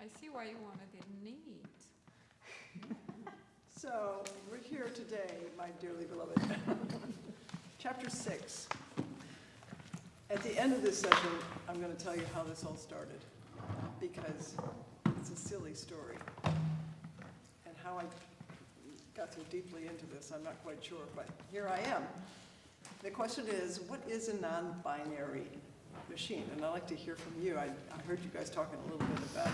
I see why you wanted it neat. So, we're here today, my dearly beloved. Chapter 6. At the end of this session, I'm going to tell you how this all started, because it's a silly story. And how I got so deeply into this, I'm not quite sure, but here I am. The question is, what is a non-binary machine? And I'd like to hear from you. I heard you guys talking a little bit about it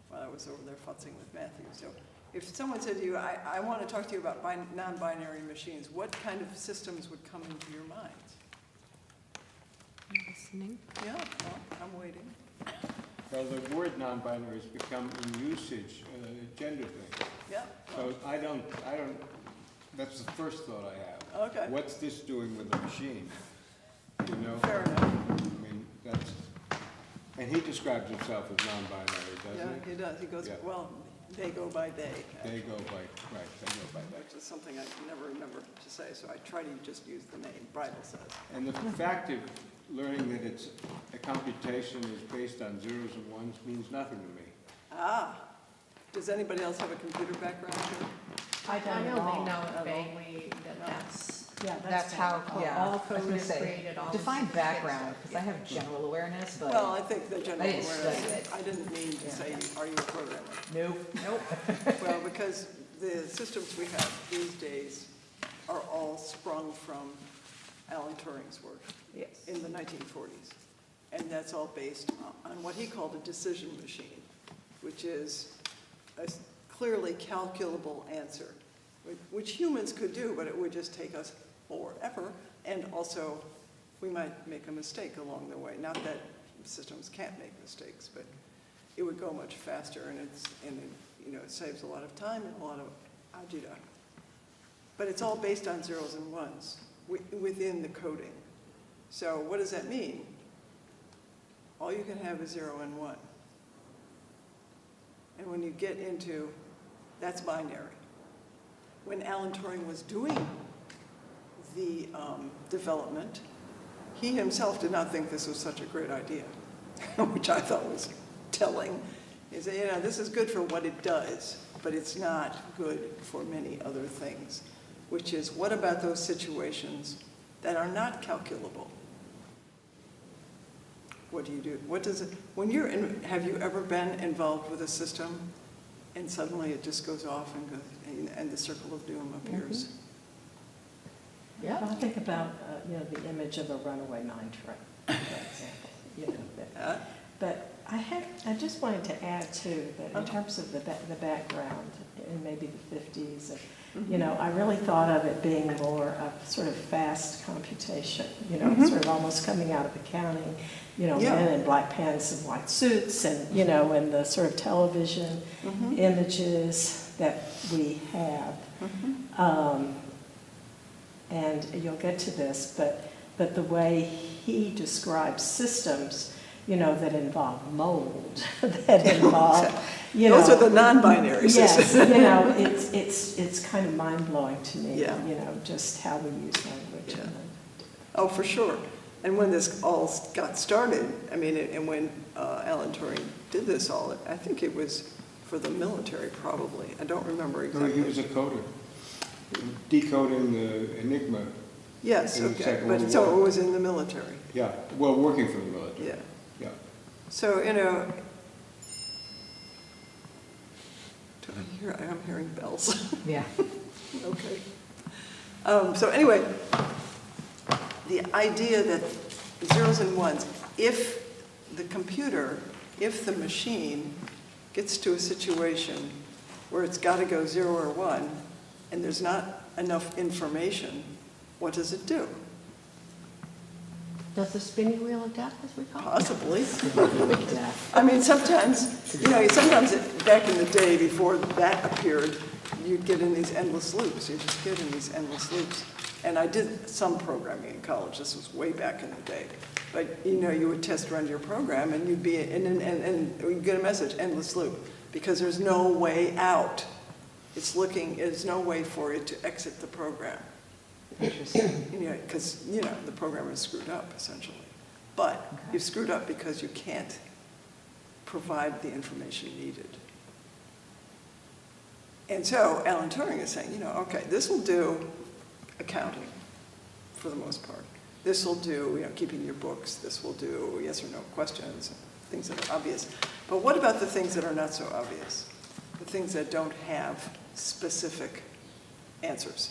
while I was over there futzing with Matthew. So if someone said to you, I want to talk to you about non-binary machines, what kind of systems would come into your minds? Listening. Yeah, well, I'm waiting. Well, the word non-binary has become in usage a gender thing. Yeah. So I don't, that's the first thought I have. Okay. What's this doing with the machine? You know? Fair enough. I mean, that's, and he describes himself as non-binary, Yeah, doesn't he does. He goes, Yeah. well, they go by they. he? They go by, right, they go by that. Which is something I never remember to say, so I try to just use the name. Bridal says. And the fact of learning that it's, a computation is based on zeros and ones means nothing to me. Ah, does anybody else have a computer background here? I only know At all? vaguely that That's how yeah, all I was code gonna is say, created. define Background, because I have general awareness, but Well, I think the general I didn't study awareness, it. I didn't mean to say, are you a programmer? nope. Well, because the systems we have these days are all sprung from Alan Turing's work Yes. in the 1940s. And that's all based on what he called a decision machine, which is a clearly calculable answer, which humans could do, but it would just take us forever. And also, we might make a mistake along the way. Not that systems can't make mistakes, but it would go much faster, and it saves a lot of time and a lot of agita. But it's all based on zeros and ones within the coding. So what does that mean? All you can have is 0 and 1. And when you get into, that's binary. When Alan Turing was doing the development, he himself did not think this was such a great idea, which I thought was telling. He said, this is good for what it does, but it's not good for many other things, which is, what about those situations that are not calculable? What do you do? What does it, when you're in, have you ever been involved with a system and suddenly it just goes off and goes, and the circle of doom appears? Mm-hmm. Yeah. Well, I think about, the image of a runaway mine train, for example, But I just wanted to add too, that in terms of the background in maybe the 50s, I really thought of it being more of sort of fast computation, sort of almost coming out of accounting, men in black pants and white suits, and, and the sort of television images that we have. And you'll get to this, but the way he describes systems, that involve mold, that involve, Those are the non-binary systems. Yes, it's kind of mind-blowing to me, Yeah. Just how we use language. Yeah. Oh, for sure. And when this all got started, and when Alan Turing did this all, I think it was for the military probably. I don't remember No, exactly. he was a coder, decoding the Enigma. Yes, in the okay, Second but World so War. it was in the military. Yeah, well, working for the military. Yeah. Yeah. So, do I hear, I'm hearing bells. Yeah. Okay. So anyway, the idea that zeros and ones, if the machine gets to a situation where it's got to go 0 or 1, and there's not enough information, what does it do? Does the spinning wheel of death, as we call it? Possibly. Sometimes, back in the day before that appeared, you'd get in these endless loops. You just get in these endless loops. And I did some programming in college. This was way back in the day. But, you would test run your program, and you'd be, and you'd get a message, endless loop, because there's no way out. There's no way for it to exit the program. Because, the program is screwed up, essentially. But you've screwed up because you can't provide the information needed. And so Alan Turing is saying, okay, this will do accounting for the most part. This will do, keeping your books. This will do yes or no questions, things that are obvious. But what about the things that are not so obvious? The things that don't have specific answers.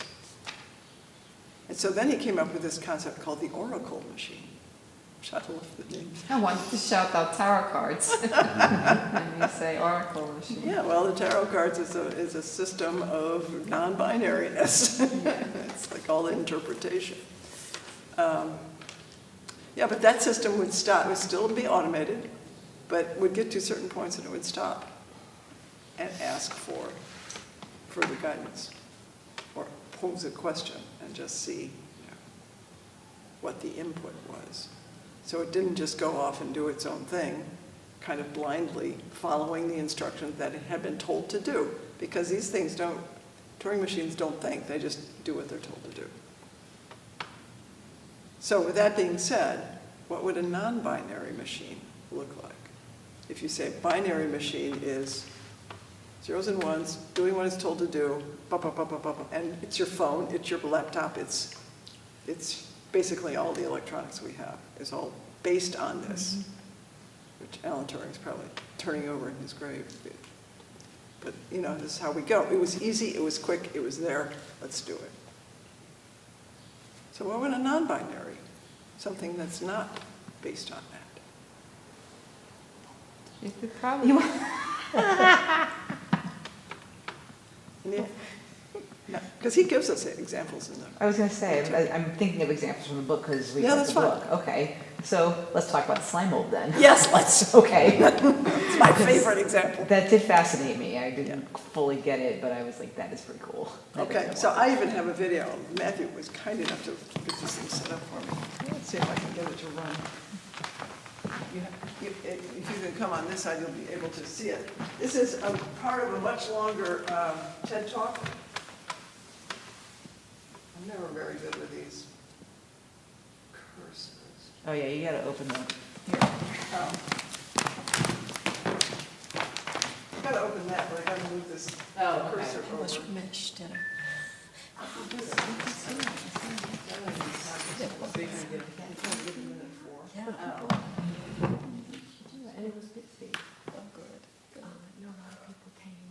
And so then he came up with this concept called the oracle machine. I love the name. I wanted to shout out tarot cards. And you say oracle machine. Yeah, well, the tarot cards is a system of non-binariness. It's like all interpretation. Yeah, but that system would stop. It would still be automated, but would get to certain points and it would stop and ask for further guidance or pose a question and just see what the input was. So it didn't just go off and do its own thing, kind of blindly following the instructions that it had been told to do, because these things Turing machines don't think, they just do what they're told to do. So with that being said, what would a non-binary machine look like? If you say binary machine is zeros and ones, doing what it's told to do, and it's your phone, it's your laptop, it's basically all the electronics we have is all based on this, which Alan Turing's probably turning over in his grave. But, this is how we go. It was easy, it was quick, it was there, let's do it. So what would a non-binary? Something that's not based on that. You could probably. Because he gives us examples in the. I was going to say, I'm thinking of examples from the book because we Yeah, read that's the fine. book. Okay, so let's talk about slime mold then. Yes, let's. Okay. It's my favorite example. That did fascinate me. I didn't fully get it, but I was like, that is pretty cool. Okay, so I even have a video. Matthew was kind enough to get this thing set up for me. Let's see if I can get it to run. If you can come on this side, you'll be able to see it. This is a part of a much longer TED Talk. I'm never very good with these cursors. Oh yeah, you got to open them. Here. Oh. I gotta open that, but I gotta move this cursor over. Was meshed in. And it was good feed. Oh, good. No, a lot of people came.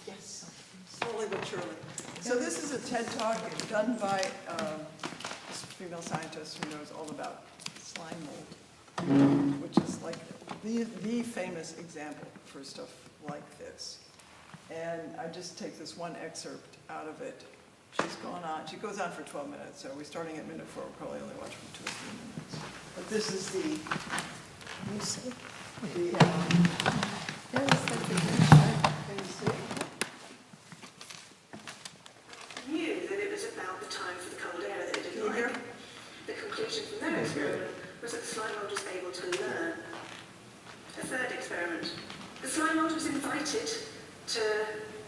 Yes, slowly but surely. So this is a TED Talk done by this female scientist who knows all about slime mold, which is like the famous example for stuff like this. And I just take this one excerpt out of it. She goes on for 12 minutes, so we're starting at minute 4, we'll probably only watch for 2 or 3 minutes. But this is the knew that it was about the time for the cold air that it didn't like. The conclusion from their experiment was that the slime mold was able to learn. A third experiment. The slime mold was invited to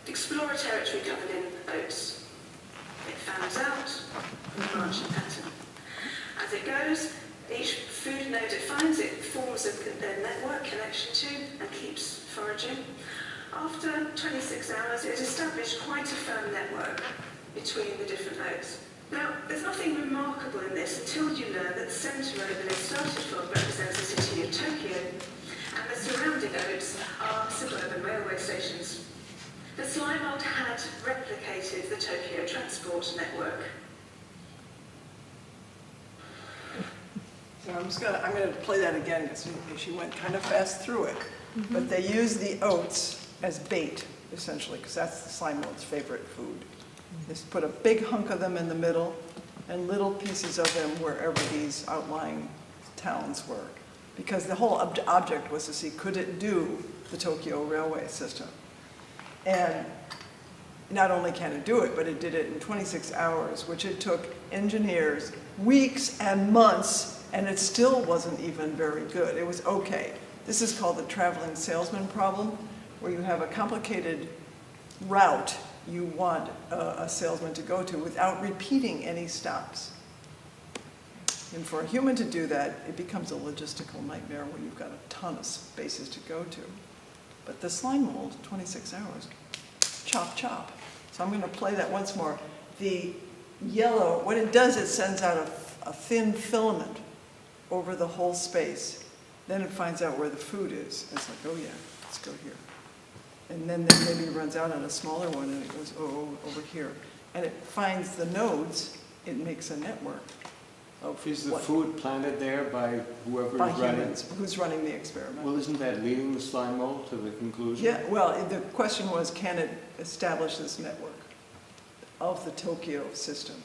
explore a territory covered in oats. It fans out a branching pattern. As it goes, each food node it finds, it forms a network connection to and keeps foraging. After 26 hours, it established quite a firm network between the different oats. Now, there's nothing remarkable in this until you learn that the centre oat that it started from represents the city of Tokyo, and the surrounding oats are suburban railway stations. The slime mold had replicated the Tokyo transport network. So I'm gonna play that again because she went kind of fast through it. But they use the oats as bait, essentially, because that's the slime mold's favorite food. They just put a big hunk of them in the middle and little pieces of them wherever these outlying towns were. Because the whole object was to see, could it do the Tokyo railway system? And not only can it do it, but it did it in 26 hours, which it took engineers weeks and months, and it still wasn't even very good. It was okay. This is called the traveling salesman problem, where you have a complicated route. you want a salesman to go to without repeating any stops. And for a human to do that, it becomes a logistical nightmare when you've got a ton of spaces to go to. But the slime mold, 26 hours, chop, chop. So I'm going to play that once more. The yellow, what it does, it sends out a thin filament over the whole space. Then it finds out where the food is. It's like, oh yeah, let's go here. And then maybe it runs out on a smaller one and it goes, oh, over here. And it finds the nodes, it makes a network of Is the what- food planted there by whoever by is running? humans, who's running the experiment. Well, isn't that leading the slime mold to the conclusion? Yeah, well, the question was, can it establish this network of the Tokyo system?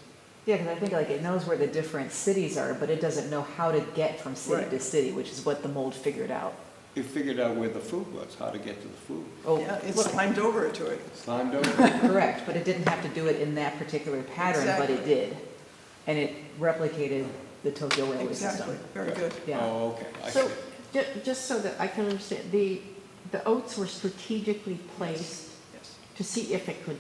Yeah, because I think like it knows where the different cities are, but it doesn't know how to get from city Right. to city, which is what the mold figured out. It figured out where the food was, how to get to the food. Oh, Yeah, it look, slimed over to it. Slimed over. correct, but it didn't have to do it in that particular pattern, but it Exactly. did. And it replicated the Tokyo railway Exactly, system. very good. Yeah. Oh, okay, I see. So, just so that I can understand, the oats were strategically placed Yes. to see if it could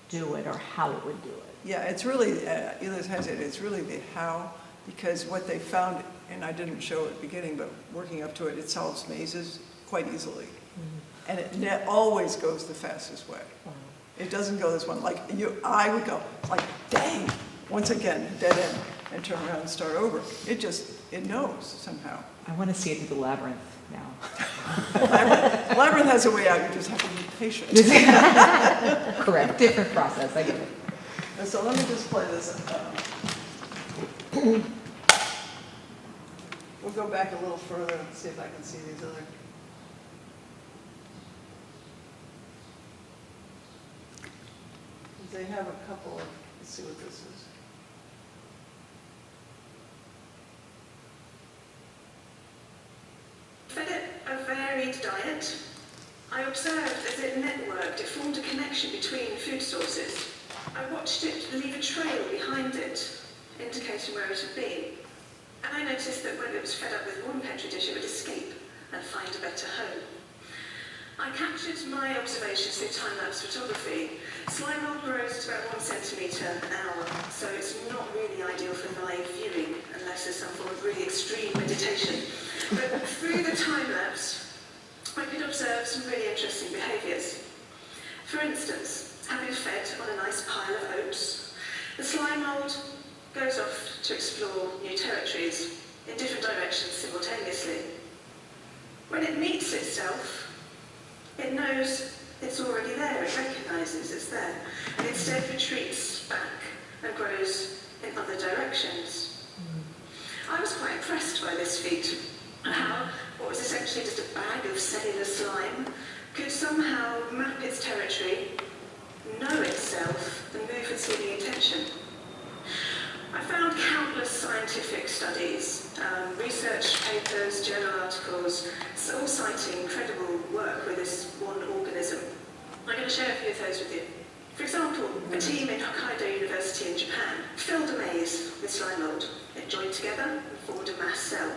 do it or how it would do it. Yeah, it's really, Elias has it, it's really the how, because what they found, and I didn't show at the beginning, but working up to it, it solves mazes quite easily. And it always goes the fastest way. It doesn't go this one, like I would go, like, dang, once again, dead end, and turn around and start over. It knows somehow. I want to see it through the labyrinth now. Labyrinth has a way out, you just have to be patient. Correct, different process, I get it. And so let me just play this. We'll go back a little further and see if I can see these other. They have a couple of, let's see what this is. Fed it a varied diet. I observed as it networked, it formed a connection between food sources. I watched it leave a trail behind it, indicating where it had been. And I noticed that when it was fed up with one petri dish, it would escape and find a better home. I captured my observations through time-lapse photography. Slime mold grows at about 1 centimetre an hour, so it's not really ideal for live viewing unless there's some form of really extreme meditation. But through the time-lapse, I could observe some really interesting behaviours. For instance, having fed on a nice pile of oats, the slime mold goes off to explore new territories in different directions simultaneously. When it meets itself, it knows it's already there, it recognises it's there, and instead retreats back and grows in other directions. I was quite impressed by this feat, how what was essentially just a bag of cellular slime could somehow map its territory, know itself, and move with seeming intention. I found countless scientific studies, research papers, journal articles, all citing incredible work with this one organism. I'm going to share a few of those with you. For example, a team in Hokkaido University in Japan filled a maze with slime mold. It joined together and formed a mass cell.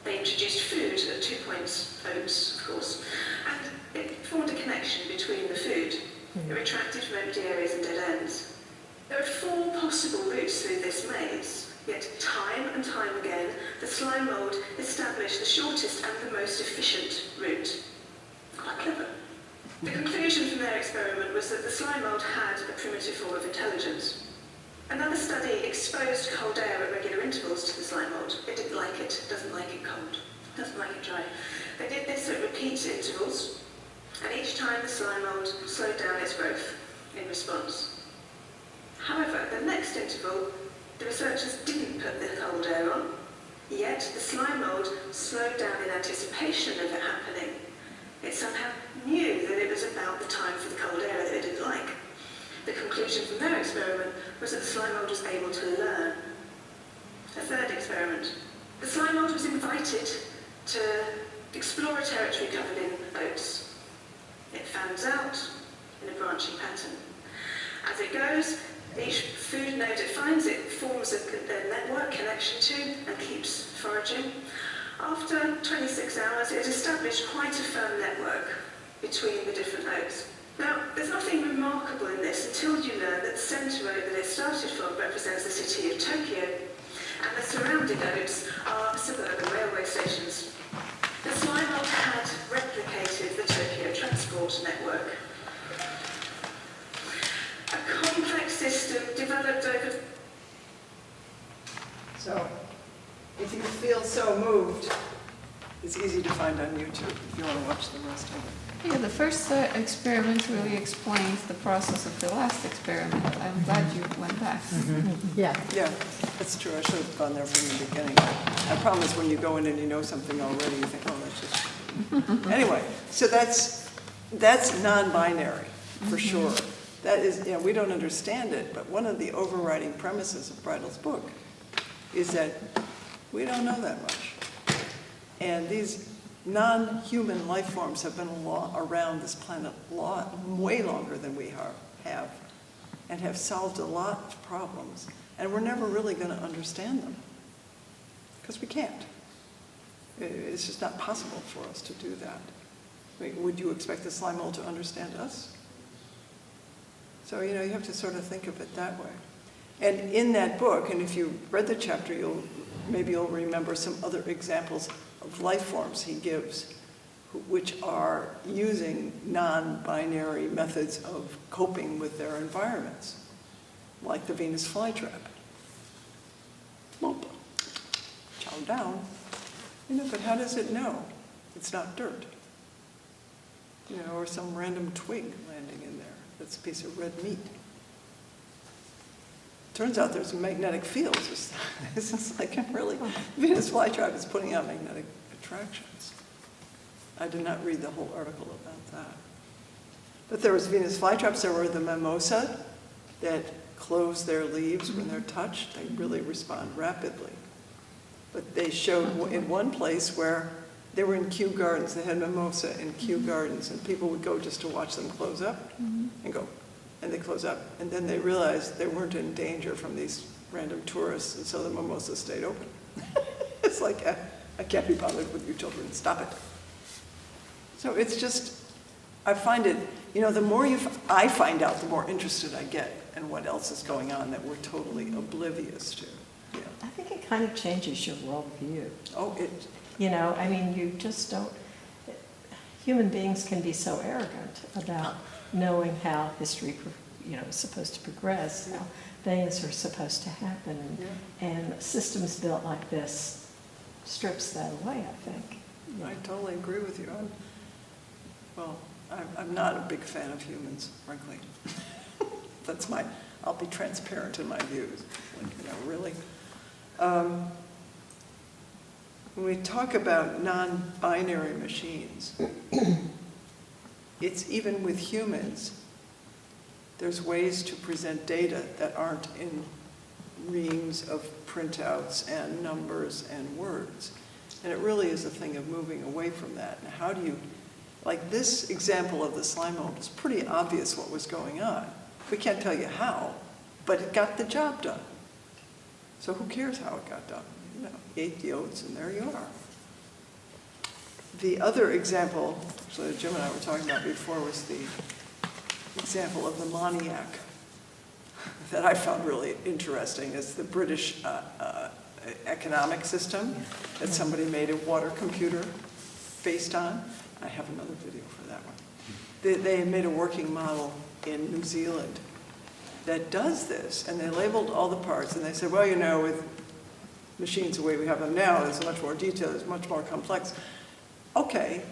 They introduced food at 2 points, oats, of course, and it formed a connection between the food. It retracted from empty areas and dead ends. There are 4 possible routes through this maze, yet time and time again, the slime mold established the shortest and the most efficient route. Quite clever. The conclusion from their experiment was that the slime mold had a primitive form of intelligence. Another study exposed cold air at regular intervals to the slime mold. It didn't like it, doesn't like it cold, doesn't like it dry. They did this at repeat intervals, and each time the slime mold slowed down its growth in response. However, the next interval, the researchers didn't put the cold air on, yet the slime mold slowed down in anticipation of it happening. It somehow knew that it was about the time for the cold air that it didn't like. The conclusion from their experiment was that the slime mold was able to learn. A third experiment. The slime mold was invited to explore a territory covered in oats. It fans out in a branching pattern. As it goes, each food node it finds, it forms a network connection to and keeps foraging. After 26 hours, it established quite a firm network between the different oats. Now, there's nothing remarkable in this until you learn that the centre road that it started from represents the city of Tokyo, and the surrounding nodes are suburban railway stations. The slime mold had replicated the Tokyo transport network. A complex system developed over... So, if you feel so moved, it's easy to find on YouTube if you want to watch the rest of it. Yeah, the first experiment really explains the process of the last experiment. I'm glad you went back. Yeah. Yeah, that's true. I should have gone there from the beginning. I promise when you go in and you know something already, you think, oh, that's just... Anyway, so that's non-binary, for sure. That is, you know, we don't understand it, but one of the overriding premises of Breidel's book is that we don't know that much. And these non-human life forms have been around this planet way longer than we have, and have solved a lot of problems. And we're never really going to understand them, because we can't. It's just not possible for us to do that. I mean, would you expect the slime mold to understand us? So, you know, you have to sort of think of it that way. And in that book, and if you read the chapter, maybe you'll remember some other examples of life forms he gives, which are using non-binary methods of coping with their environments, like the Venus flytrap. Whoop. Chow down. You know, but how does it know it's not dirt? You know, or some random twig landing in there that's a piece of red meat. Turns out there's magnetic fields. It's just like, really, Venus flytrap is putting out magnetic attractions. I did not read the whole article about that. But there was Venus flytraps. There were the mimosa that close their leaves when they're touched. They really respond rapidly. But they showed in one place where they were in Kew Gardens. They had mimosa in Kew Gardens, and people would go just to watch them close up and go. And they close up, and then they realized they weren't in danger from these random tourists, and so the mimosa stayed open. It's like, I can't be bothered with you children, stop it. So it's just, I find it, you know, the more I find out, the more interested I get in what else is going on that we're totally oblivious to. Yeah. I think it kind of changes your worldview. Oh, it. You know, I mean, you just don't, human beings can be so arrogant about knowing how history, you know, is supposed to progress, how things are supposed to happen. And systems built like this strips that away, I think. I totally agree with you. I'm not a big fan of humans, frankly. That's I'll be transparent in my views. Like, you know, really. When we talk about non-binary machines, it's even with humans, there's ways to present data that aren't in reams of printouts and numbers and words. And it really is a thing of moving away from that. And how do you, like this example of the slime mold, it's pretty obvious what was going on. We can't tell you how, but it got the job done. So who cares how it got done? You know, you ate the oats and there you are. The other example, actually Jim and I were talking about before, was the example of the Moniac that I found really interesting. It's the British economic system that somebody made a water computer based on. I have another video for that one. They made a working model in New Zealand that does this, and they labeled all the parts, and they said, well, you know, with machines the way we have them now, there's much more detail, it's much more complex. Okay,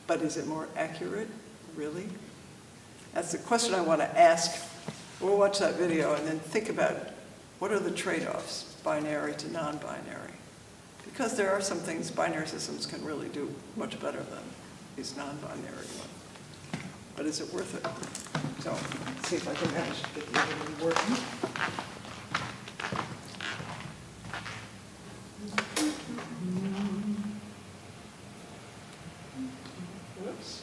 but is it more accurate, really? That's the question I want to ask. We'll watch that video and then think about what are the trade-offs, binary to non-binary. Because there are some things binary systems can really do much better than these non-binary ones. But is it worth it? So, let's see if I can manage to get the other one working. Whoops.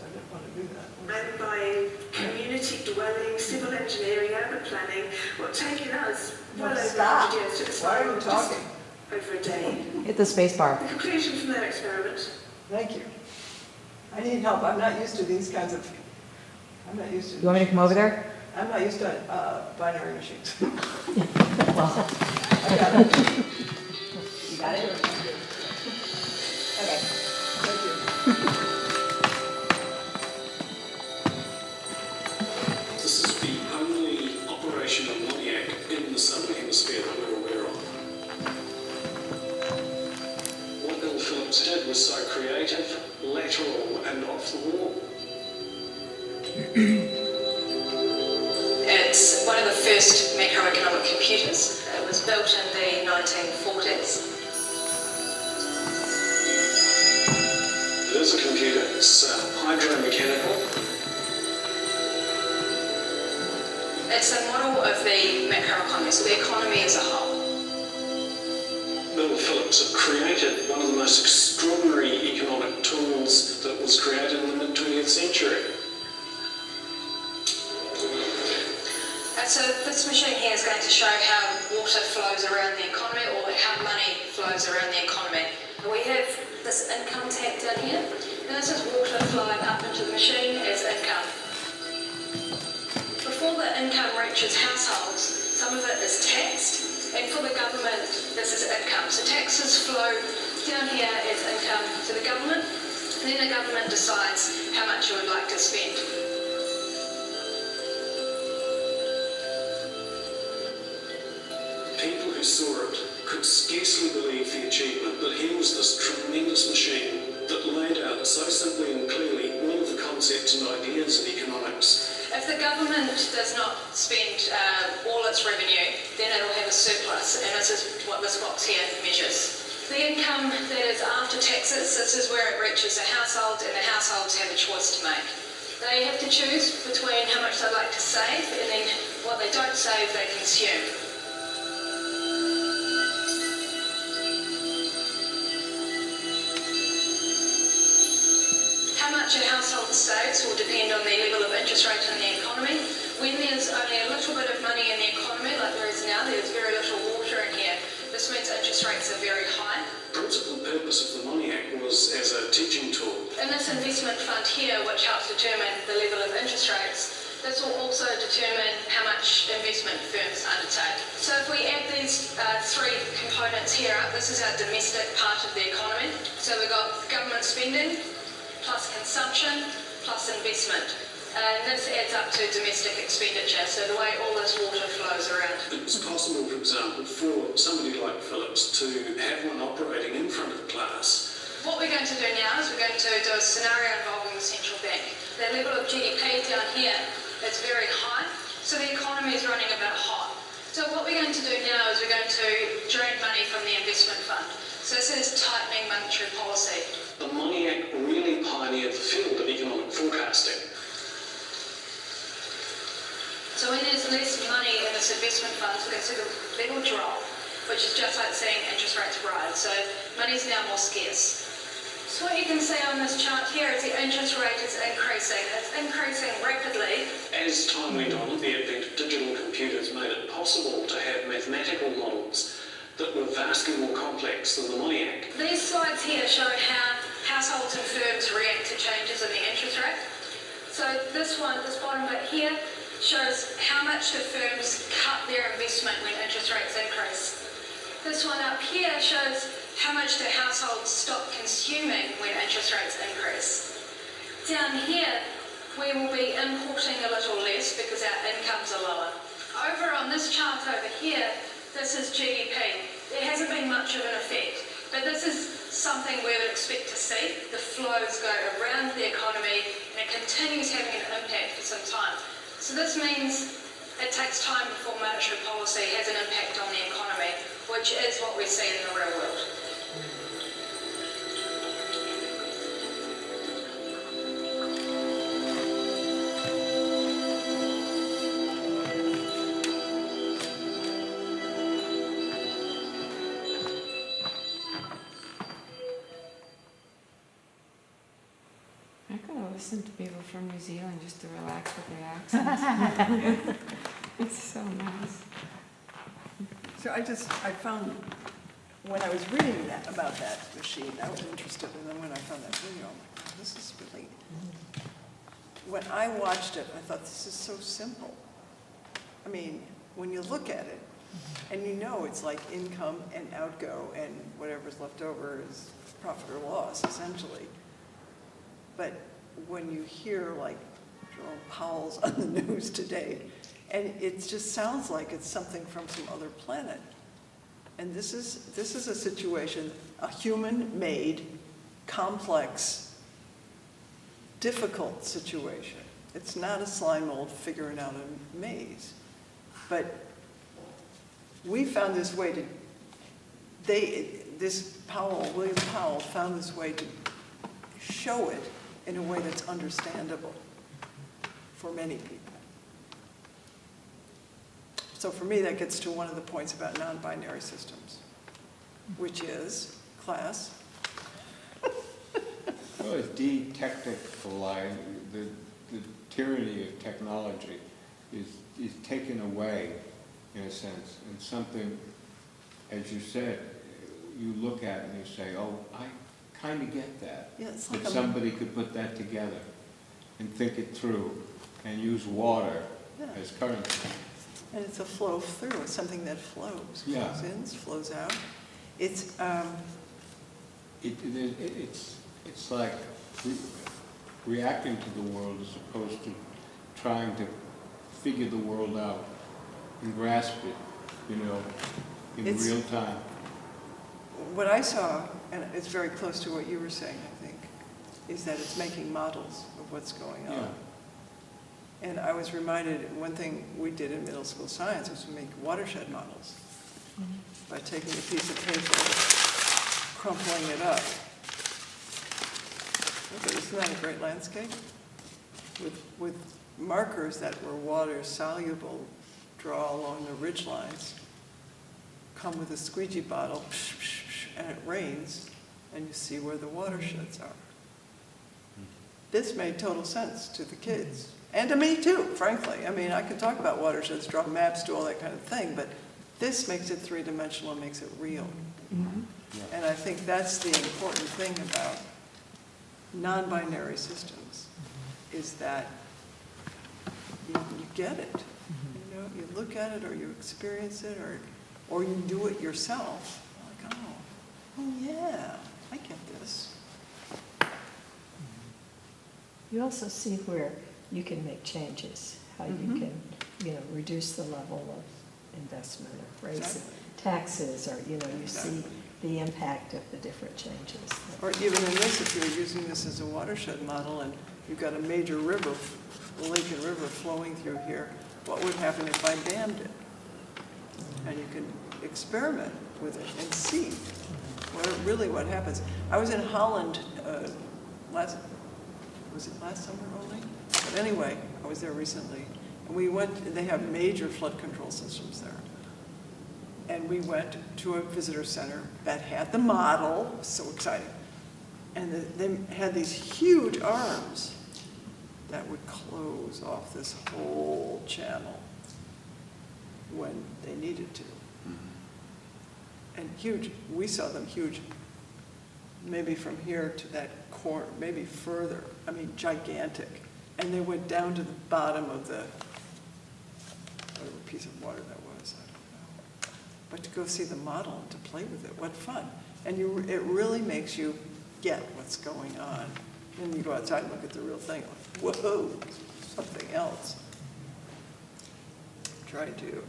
I didn't want to do that. And by community dwelling, civil engineering, urban planning, what taken us well over 100 years to Why are you decide talking? over a day. Hit the space bar. The conclusion from their experiment. Thank you. I need help. I'm not used to these kinds of I'm not used to. You want me to come over there? I'm not used to binary machines. Well, I got it. you got it? Okay. Thank you. This is the only operation of Moniac in the Southern Hemisphere that we're aware of. What Bill Phillips did was so creative, lateral, and off the wall. It's one of the first macroeconomic computers. It was built in the 1940s. It is a computer. It's hydromechanical. It's a model of the macroeconomy, so the economy as a whole. Bill Phillips had created one of the most extraordinary economic tools that was created in the mid-20th century. And so this machine here is going to show how water flows around the economy, or how money flows around the economy. And we have this income tab down here, and this is water flowing up into the machine as income. Before the income reaches households, some of it is taxed, and for the government, this is income. So taxes flow down here as income to the government, and then the government decides how much you would like to spend. People who saw it could scarcely believe the achievement that here was this tremendous machine that laid out so simply and clearly all of the concepts and ideas of economics. If the government does not spend all its revenue, then it'll have a surplus, and this is what this box here measures. The income that is after taxes, this is where it reaches a household, and the households have a choice to make. They have to choose between how much they'd like to save, and then what they don't save, they consume. How much a household saves will depend on the level of interest rate in the economy. When there's only a little bit of money in the economy, like there is now, there's very little water in here. This means interest rates are very high. The principal purpose of the Moniac was as a teaching tool. In this investment fund here, which helps determine the level of interest rates, this will also determine how much investment firms undertake. So if we add these three components here up, this is our domestic part of the economy. So we've got government spending, plus consumption, plus investment. And this adds up to domestic expenditure, so the way all this water flows around. It's possible, for example, for somebody like Phillips to have one operating in front of the class. What we're going to do now is we're going to do a scenario involving the central bank. The level of GDP down here is very high, so the economy is running a bit hot. So what we're going to do now is we're going to drain money from the investment fund. So this is tightening monetary policy. The Moniac really pioneered the field of economic forecasting. So when there's less money in this investment fund, we're going to see the level drop, which is just like seeing interest rates rise. So money's now more scarce. So what you can see on this chart here is the interest rate is increasing. It's increasing rapidly. As time went on, the advent of digital computers made it possible to have mathematical models that were vastly more complex than the Moniac. These slides here show how households and firms react to changes in the interest rate. So this bottom bit here, shows how much do firms cut their investment when interest rates increase. This one up here shows how much do households stop consuming when interest rates increase. Down here, we will be importing a little less because our incomes are lower. Over on this chart over here, this is GDP. There hasn't been much of an effect, but this is something we would expect to see. The flows go around the economy and it continues having an impact for some time. So this means it takes time before monetary policy has an impact on the economy, which is what we see in the real world. I could listen to people from New Zealand just to relax with their accents. It's so nice. So I found, when I was reading about that machine, I was interested, and then when I found that video, I'm like, oh, this is really when I watched it, I thought, this is so simple. I mean, when you look at it, and you know it's like income and outgo, and whatever's left over is profit or loss, essentially. But when you hear like Jerome Powell's on the news today, and it just sounds like it's something from some other planet. And this is a situation, a human-made, complex, difficult situation. It's not a slime mold figuring out a maze. But we found this way to, William Powell found this way to show it in a way that's understandable for many people. So for me, that gets to one of the points about non-binary systems, which is, class. Well, it's de-technicalized. The tyranny of technology is taken away, in a sense, and something, as you said, you look at and you say, oh, I kind of get that. Yeah, it's that like somebody could put that together and think it through and use water as currency. And it's a flow through. It's something that flows. Yeah. Flows in, flows out. It's It's like reacting to the world as opposed to trying to figure the world out and grasp it, in real time. what I saw, and it's very close to what you were saying, I think, is that it's making models of what's going on. Yeah. And I was reminded, one thing we did in middle school science was to make watershed models by taking a piece of paper, crumpling it up. Okay, isn't that a great landscape? With markers that were water soluble, draw along the ridge lines, come with a squeegee bottle, and it rains, and you see where the watersheds are. This made total sense to the kids. And to me too, frankly. I mean, I could talk about watersheds, draw maps, do all that kind of thing, but this makes it three-dimensional, makes it real. Mm-hmm. Yeah. And I think that's the important thing about non-binary systems, is that you get it. You look at it, or you experience it, or you do it yourself. Like, oh yeah, I get this. You also see where you can make changes, how you can, reduce the level of investment or raise Exactly. taxes, or, you see Exactly. the impact of the different changes. Or even in this, if you're using this as a watershed model and you've got a major river, the Lincoln River flowing through here, what would happen if I dammed it? And you can experiment with it and see what happens. I was in Holland last summer only? But anyway, I was there recently. And we went, they have major flood control systems there. And we went to a visitor center that had the model. It was so exciting. And they had these huge arms that would close off this whole channel when they needed to. And huge, we saw them huge, maybe from here to that corner, maybe further. I mean, gigantic. And they went down to the bottom of the, whatever piece of water that was, I don't know. But to go see the model and to play with it, what fun. And it really makes you get what's going on. And you go outside and look at the real thing, like, whoa, something else. Try to,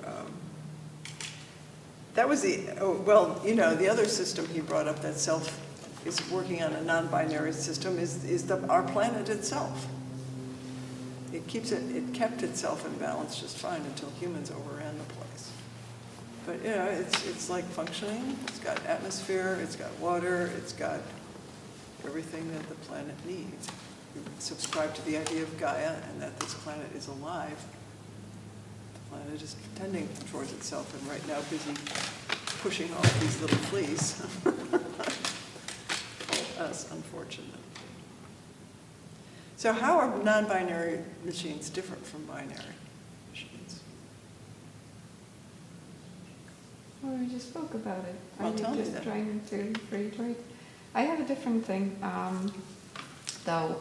that was the other system he brought up that is working on a non-binary system is our planet itself. It kept itself in balance just fine until humans overran the place. But it's like functioning. It's got atmosphere, it's got water, it's got everything that the planet needs. We subscribe to the idea of Gaia and that this planet is alive. The planet is tending towards itself and right now busy pushing off these little fleas. Us, unfortunately. So how are non-binary machines different from binary machines? Well, we just spoke about it. Well, Are tell me you just then. trying to reiterate? I have a different thing, though.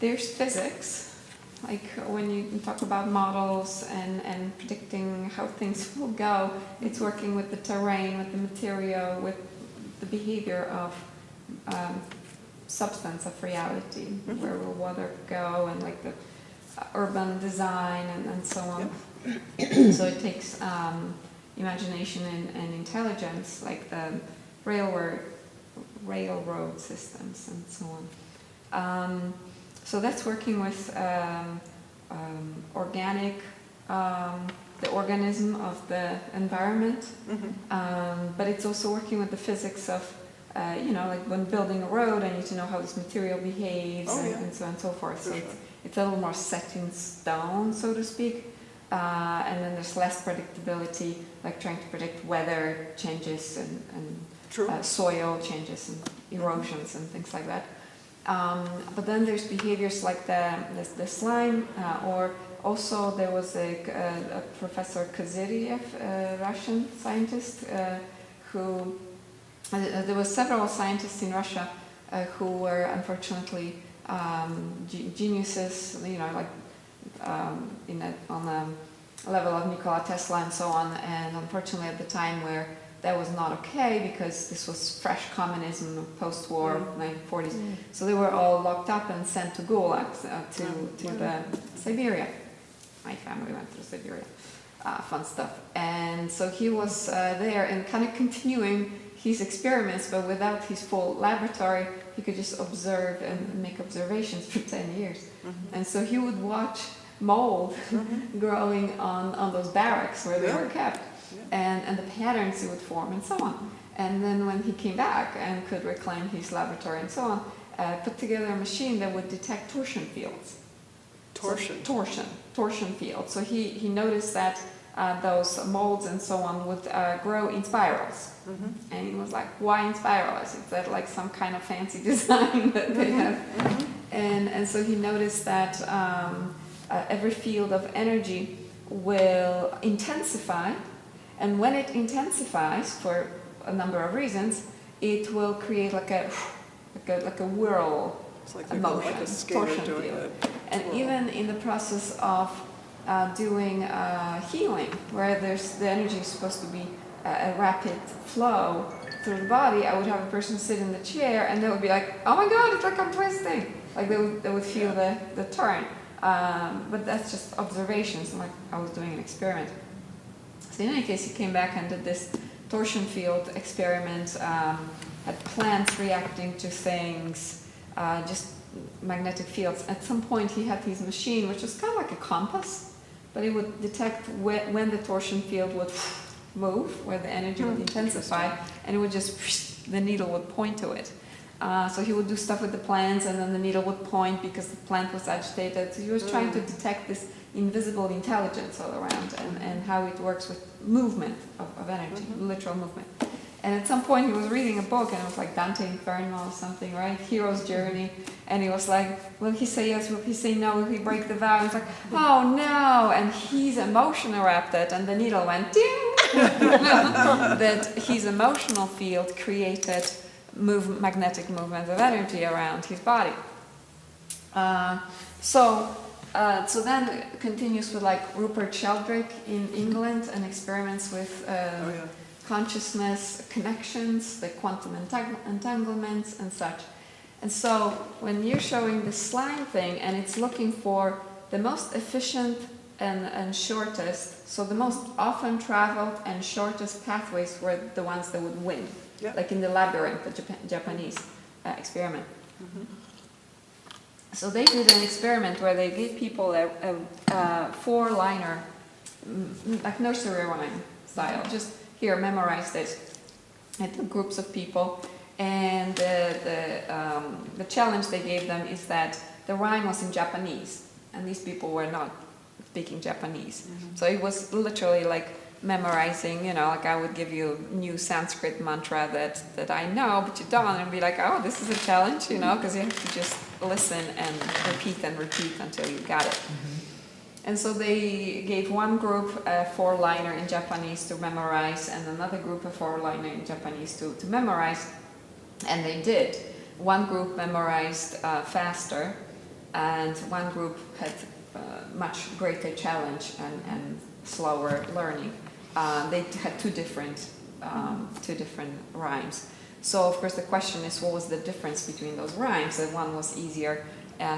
There's physics, like when you talk about models and predicting how things will go, it's working with the terrain, with the material, with the behavior of substance of reality, where will water go, and like the urban design and so on. So it takes imagination and intelligence, like the railroad systems and so on. So that's working with organic, the organism of the environment, but it's also working with the physics of, like when building a road, I need to know how this material behaves and so on and so forth. So it's a little more set in stone, so to speak. And then there's less predictability, like trying to predict weather changes and soil changes and erosions and things like that. But then there's behaviors like the slime, or also there was a Professor Kaziriev, a Russian scientist, who there were several scientists in Russia who were unfortunately geniuses, like on the level of Nikola Tesla and so on, and unfortunately at the time where that was not okay, because this was fresh communism, post-war, 1940s. So they were all locked up and sent to Gulag, to the Siberia. My family went to Siberia. Fun stuff. And so he was there and kind of continuing his experiments, but without his full laboratory, he could just observe and make observations for 10 years. And so he would watch mold growing on those barracks where they were kept, and the patterns it would form and so on. And then when he came back and could reclaim his laboratory and so on, put together a machine that would detect torsion fields. Torsion fields. So he noticed that those molds and so on would grow in spirals. And he was like, why in spirals? Is that like some kind of fancy design that they have? And so he noticed that every field of energy will intensify, and when it intensifies for a number of reasons, it will create like a whirl, It's motion, like a skater torsion doing field. a And twirl. even in the process of doing healing, where the energy is supposed to be a rapid flow through the body, I would have a person sit in the chair and they would be like, oh my god, it's like I'm twisting. Like they would feel the turn. But that's just observations, like I was doing an experiment. So in any case, he came back and did this torsion field experiment, had plants reacting to things, just magnetic fields. At some point he had his machine, which was kind of like a compass, but it would detect when the torsion field would move, where the energy would intensify, and it would just, the needle would point to it. So he would do stuff with the plants, and then the needle would point because the plant was agitated. So he was trying to detect this invisible intelligence all around, and how it works with movement of energy, literal movement. And at some point he was reading a book, and it was like Dante Inferno or something, right? Hero's Journey. And he was like, will he say yes, will he say no, will he break the vow? And it's like, oh no! And his emotion erupted, and the needle went ding! That his emotional field created magnetic movement of energy around his body. So then it continues with like Rupert Sheldrake in England, and experiments with consciousness connections, the quantum entanglements and such. And so when you're showing the slime thing, and it's looking for the most efficient and shortest, so the most often traveled and shortest pathways were the ones that would win. Like in the labyrinth, the Japanese experiment. So they did an experiment where they gave people a four-liner, like nursery rhyme style. Just here, memorize this. It took groups of people, and the challenge they gave them is that the rhyme was in Japanese, and these people were not speaking Japanese. So it was literally like memorizing, like I would give you a new Sanskrit mantra that I know, but you don't, and be like, oh, this is a challenge, because you have to just listen and repeat until you got it. And so they gave one group a four-liner in Japanese to memorize, and another group a four-liner in Japanese to memorize, and they did. One group memorized faster, and one group had much greater challenge and slower learning. They had two different rhymes. So of course the question is, what was the difference between those rhymes? That one was easier,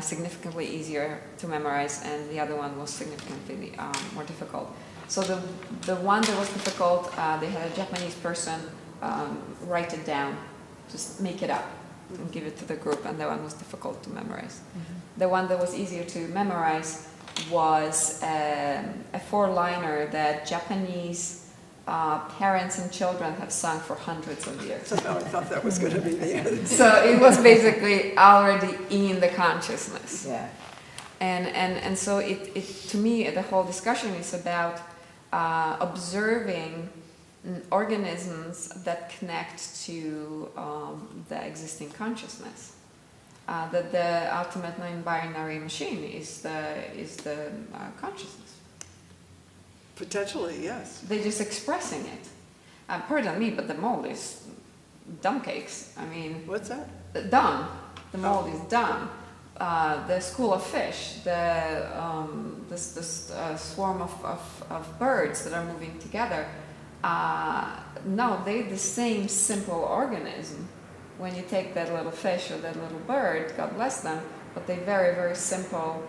significantly easier to memorize, and the other one was significantly more difficult. So the one that was difficult, they had a Japanese person write it down, just make it up and give it to the group, and the one was difficult to memorize. The one that was easier to memorize was a four-liner that Japanese parents and children have sung for hundreds of years. So I thought that was going to be the end. So it was basically already in the consciousness. Yeah. And so it to me, the whole discussion is about observing organisms that connect to the existing consciousness. That the ultimate non-binary machine is the consciousness. Potentially, yes. They're just expressing it. Pardon me, but the mold is dumb cakes. I mean, What's that? dumb. The mold is dumb. The school of fish, this swarm of birds that are moving together. No, they're the same simple organism. When you take that little fish or that little bird, God bless them, but they're very, very simple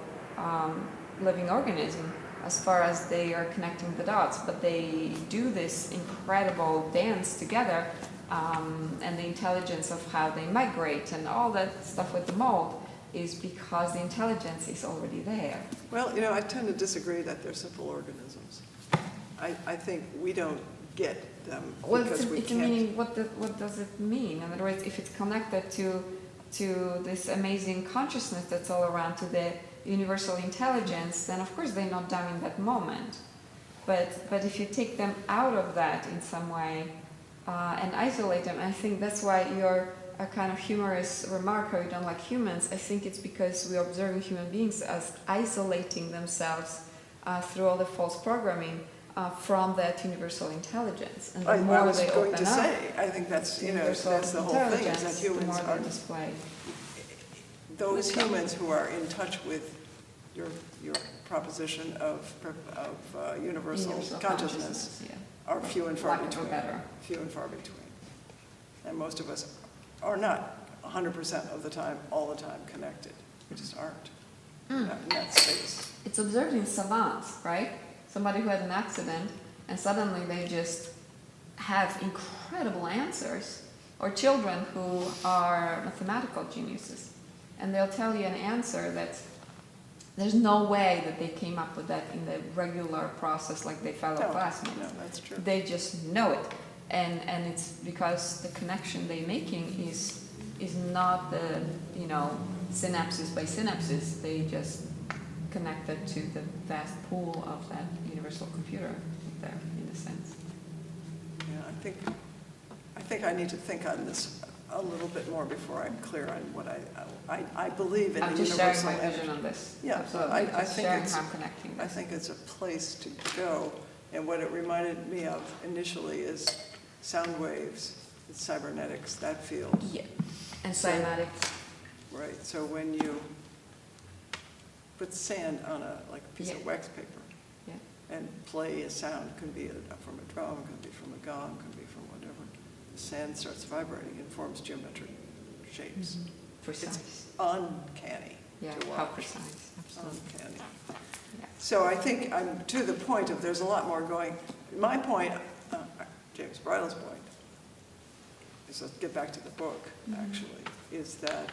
living organism as far as they are connecting the dots. But they do this incredible dance together, and the intelligence of how they migrate and all that stuff with the mold is because the intelligence is already there. Well, I tend to disagree that they're simple organisms. I think we don't get them Well, because we it's can't. meaning, what does it mean? In other words, if it's connected to this amazing consciousness that's all around, to the universal intelligence, then of course they're not dumb in that moment. But if you take them out of that in some way and isolate them, I think that's why your a kind of humorous remark how you don't like humans, I think it's because we're observing human beings as isolating themselves through all the false programming from that universal intelligence. And the I more was they going open to up, say, I think that's, universal that's the whole thing, is that intelligence, the humans more are, they display. those humans who are in touch with your proposition of universal consciousness yeah. are few and far Lack of a between. better. Few and far between. And most of us are not 100% of the time, all the time connected. We just aren't in that space. It's observed in savants, right? Somebody who had an accident and suddenly they just have incredible answers, or children who are mathematical geniuses, and they'll tell you an answer that there's no way that they came up with that in the regular process like their fellow classmates. No, that's true. They just know it, and it's because the connection they're making is not the synapses by synapses. They just connected to the vast pool of that universal computer there, in a sense. Yeah, I think I need to think on this a little bit more before I'm clear on what I believe in I'm the just sharing universal my energy. vision on this. Yeah, Absolutely. I Just think sharing it's- how I'm connecting I this. think it's a place to go, and what it reminded me of initially is sound waves, it's cybernetics, that field. Yeah, and cymatics. Right, so when you put sand on a piece of Yeah. wax paper Yeah. and play a sound, can be from a drum, can be from a gong, can be from whatever, the sand starts vibrating and forms geometric shapes. Precise. It's uncanny Yeah, to watch. how precise. Absolutely. Uncanny. Yeah. So I think I'm to the point of there's a lot more going. My point, James Bridle's point, is let's get back to the book, actually, is that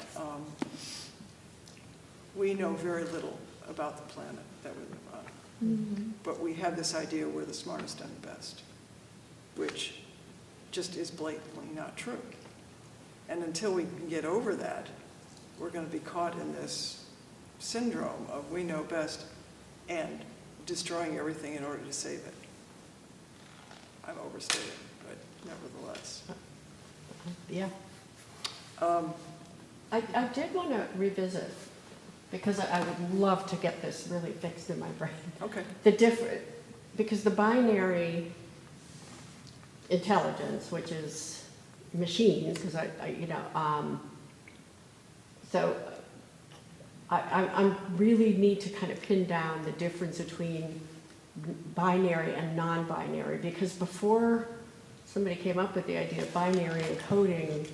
we know very little about the planet that we live on. But we have this idea we're the smartest and the best, which just is blatantly not true. And until we can get over that, we're going to be caught in this syndrome of we know best and destroying everything in order to save it. I'm overstating, but nevertheless. Yeah. I did want to revisit, because I would love to get this really fixed in my brain. Okay. Because the binary intelligence, which is machines, because so I really need to kind of pin down the difference between binary and non-binary, because before somebody came up with the idea of binary encoding,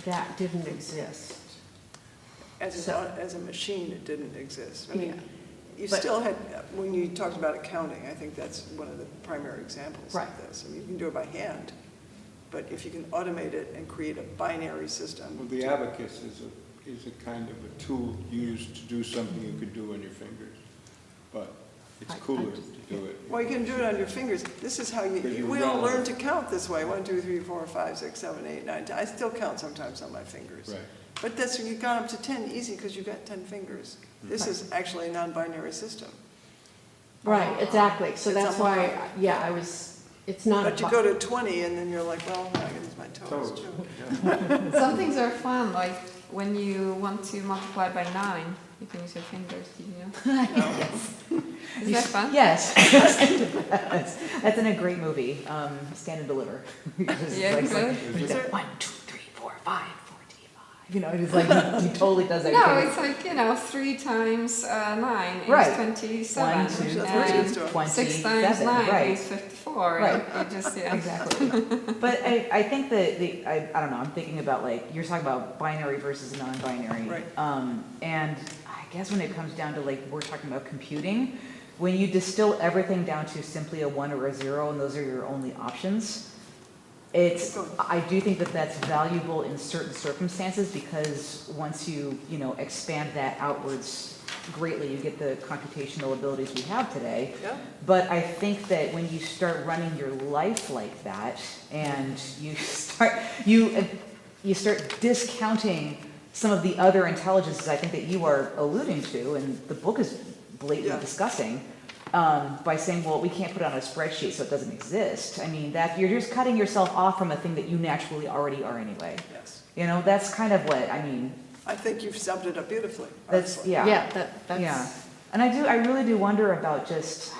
that didn't exist. As a machine, it didn't exist. I mean, Yeah. you But- still had, when you talked about accounting, I think that's one of the primary examples Right. of this. I mean, you can do it by hand, but if you can automate it and create a binary system. Well, the abacus is a kind of a tool used to do something you could do on your fingers, but it's I cooler just- to do it. Well, you can do it on your fingers. This is how we all learn to count this way. 1, 2, 3, 4, 5, 6, 7, 8, 9, 10. I still count sometimes on my fingers. Right. But that's, you got up to 10 easy because you got 10 fingers. This is actually a non-binary system. Right, exactly. So It's that's a why, model. yeah, it's not a. But you go to 20 and then you're like, well, I can use my toes Toes, too. yeah. Some things are fun, like when you want to multiply by 9, you can use your fingers, do you know? Yes. Is that fun? Yes. That's in a great movie, Stand and Deliver. It's Yeah, like- really? he's Is like, it? 1, 2, 3, 4, 5, 45. You know, it's like, he totally does No, everything. it's like, 3 times 9 is Right. 27. 1, 2, That's what 3, kids do. 6 times 27, 9 right. is 54. Right. You just, yeah. Exactly. But I think that I don't know, I'm thinking about like, you're talking about binary versus non-binary. Right. And I guess when it comes down to like, we're talking about computing, when you distill everything down to simply a 1 or a 0, and those are your only options, I do think that that's valuable in certain circumstances, because once you expand that outwards greatly, you get the computational abilities we have today. Yeah. But I think that when you start running your life like that, and you start discounting some of the other intelligences I think that you are alluding to, and the book is blatantly Yeah. discussing, by saying, well, we can't put it on a spreadsheet, so it doesn't exist. I mean, that you're just cutting yourself off from a thing that you naturally already are anyway. Yes. That's kind of what I mean. I think you've summed it up beautifully. That's honestly. yeah. That's. Yeah, and I really do wonder about just,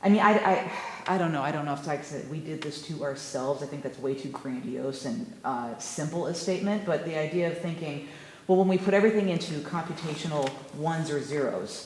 I mean, I don't know if, like I said, we did this to ourselves. I think that's way too grandiose and simple a statement, but the idea of thinking, well, when we put everything into computational 1s or 0s,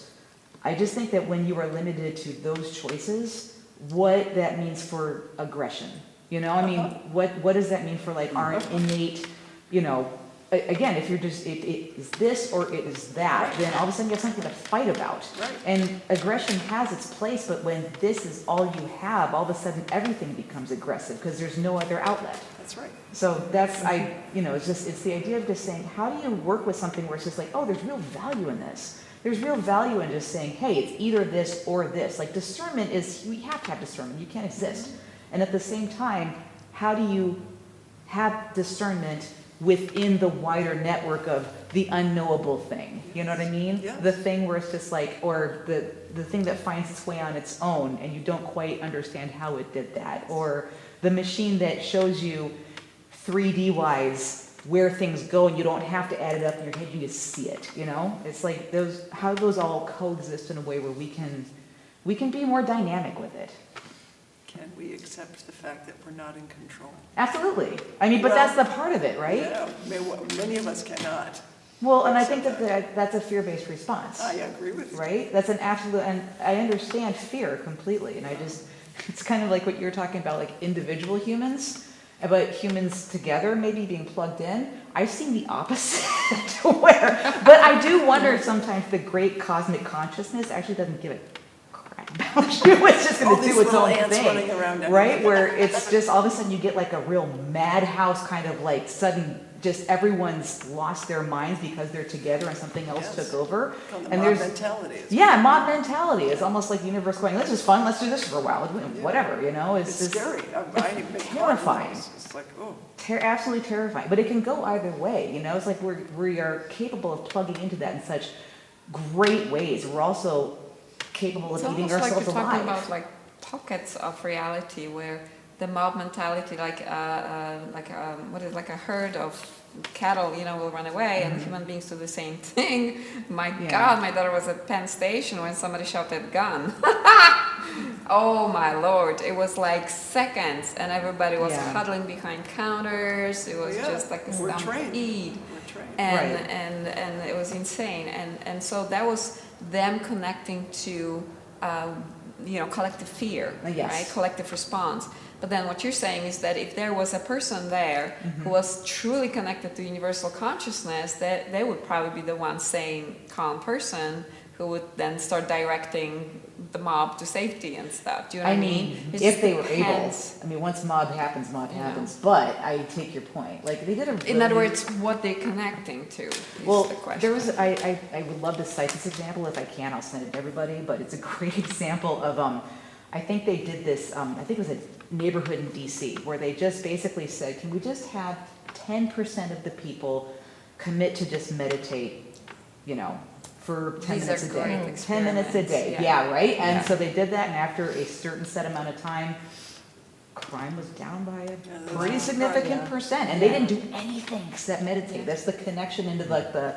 I just think that when you are limited to those choices, what that means for aggression. I mean, what does that mean for like our innate, again, if you're just, it is this or it is that, then all of a sudden you have something to fight about. Right. And aggression has its place, but when this is all you have, all of a sudden everything becomes aggressive because there's no other outlet. That's right. So that's, it's the idea of just saying, how do you work with something where it's just like, oh, there's real value in this. There's real value in just saying, hey, it's either this or this. Like discernment we have to have discernment. You can't exist. And at the same time, how do you have discernment within the wider network of the unknowable thing? You know what I mean? Yes. The thing where it's just like, or the thing that finds its way on its own and you don't quite understand how it did that. Or the machine that shows you 3D-wise where things go and you don't have to add it up in your head, you just see it, It's like how those all coexist in a way where we can be more dynamic with it. Can we accept the fact that we're not in control? Absolutely. I mean, but Well, that's the part of it, right? Yeah, many of us cannot. Well, and I think that's a fear-based response, I agree with you. right? That's an absolute, and I understand fear completely, and it's kind of like what you're talking about, like individual humans, but humans together maybe being plugged in. I've seen the opposite but I do wonder if sometimes the great cosmic consciousness actually doesn't give a crap about you. It's just going All to these do its little own ants thing, running around right? everywhere. Where it's just all of a sudden you get like a real madhouse kind of like sudden, just everyone's lost their minds because they're together and something else Yes. took over. Called the And mob there's mentality. yeah, mob mentality. It's almost like the universe going, this is fun, let's do this for a while, whatever, It's just scary. I make terrifying. It's like, oh. absolutely terrifying. But it can go either way, It's like we are capable of plugging into that in such great ways. We're also capable It's of eating almost like ourselves you're talking alive. about like pockets of reality where the mob mentality, like a herd of cattle, will run away, and human beings do the same thing. My Yeah. God, my daughter was at Penn Station when somebody shouted gun. Oh my Lord, it was like seconds, and everybody was Yeah. huddling behind counters. It was Yeah, just like a we're stampede. trained. We're train. and Right. and it was insane, and so that was them connecting to collective fear, Yes. right, collective response. But then what you're saying is that if there was a person there who was truly connected to universal consciousness, that they would probably be the one saying calm person who would then start directing the mob to safety and stuff. Do you know what I mean? It if just they were able, depends. I mean, once mob happens, Yeah. happens, but I take your point, like, they did a really. In other words, what they're connecting to is Well, the question. there was, I would love to cite this example, if I can, I'll send it to everybody, but it's a great example of, I think they did this, I think it was a neighborhood in DC, where they just basically said, can we just have 10% of the people commit to just meditate, for 10 These minutes are a day. great 10 minutes a day, experiments, yeah, right? And Yeah. so they did that, and after a certain set amount of time, crime was down by a pretty significant percent, and they didn't do anything except meditate. That's the connection into like the,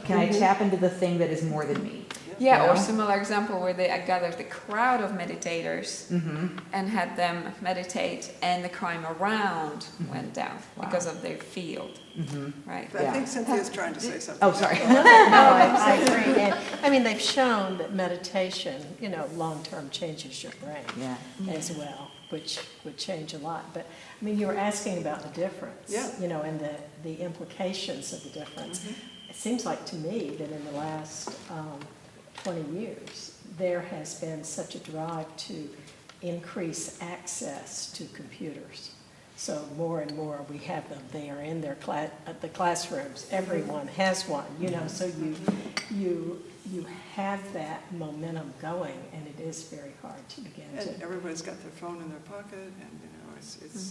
can I tap into the thing that is more than me? Yeah, You or know? similar example where they gathered a crowd of meditators and had them meditate, and the crime around went down because of their field, right? But I Yeah. think Cynthia's trying to say something. Oh, sorry. No, I agree. And, I mean, they've shown that meditation, long-term changes your brain Yeah. as well, which would change a lot. But, I mean, you were asking about the difference, Yeah. and the implications of the difference. It seems like to me that in the last 20 years, there has been such a drive to increase access to computers. So more and more we have them. They are in their the classrooms. Everyone has one, so you have that momentum going, and it is very hard to begin to. And everybody's got their phone in their pocket, and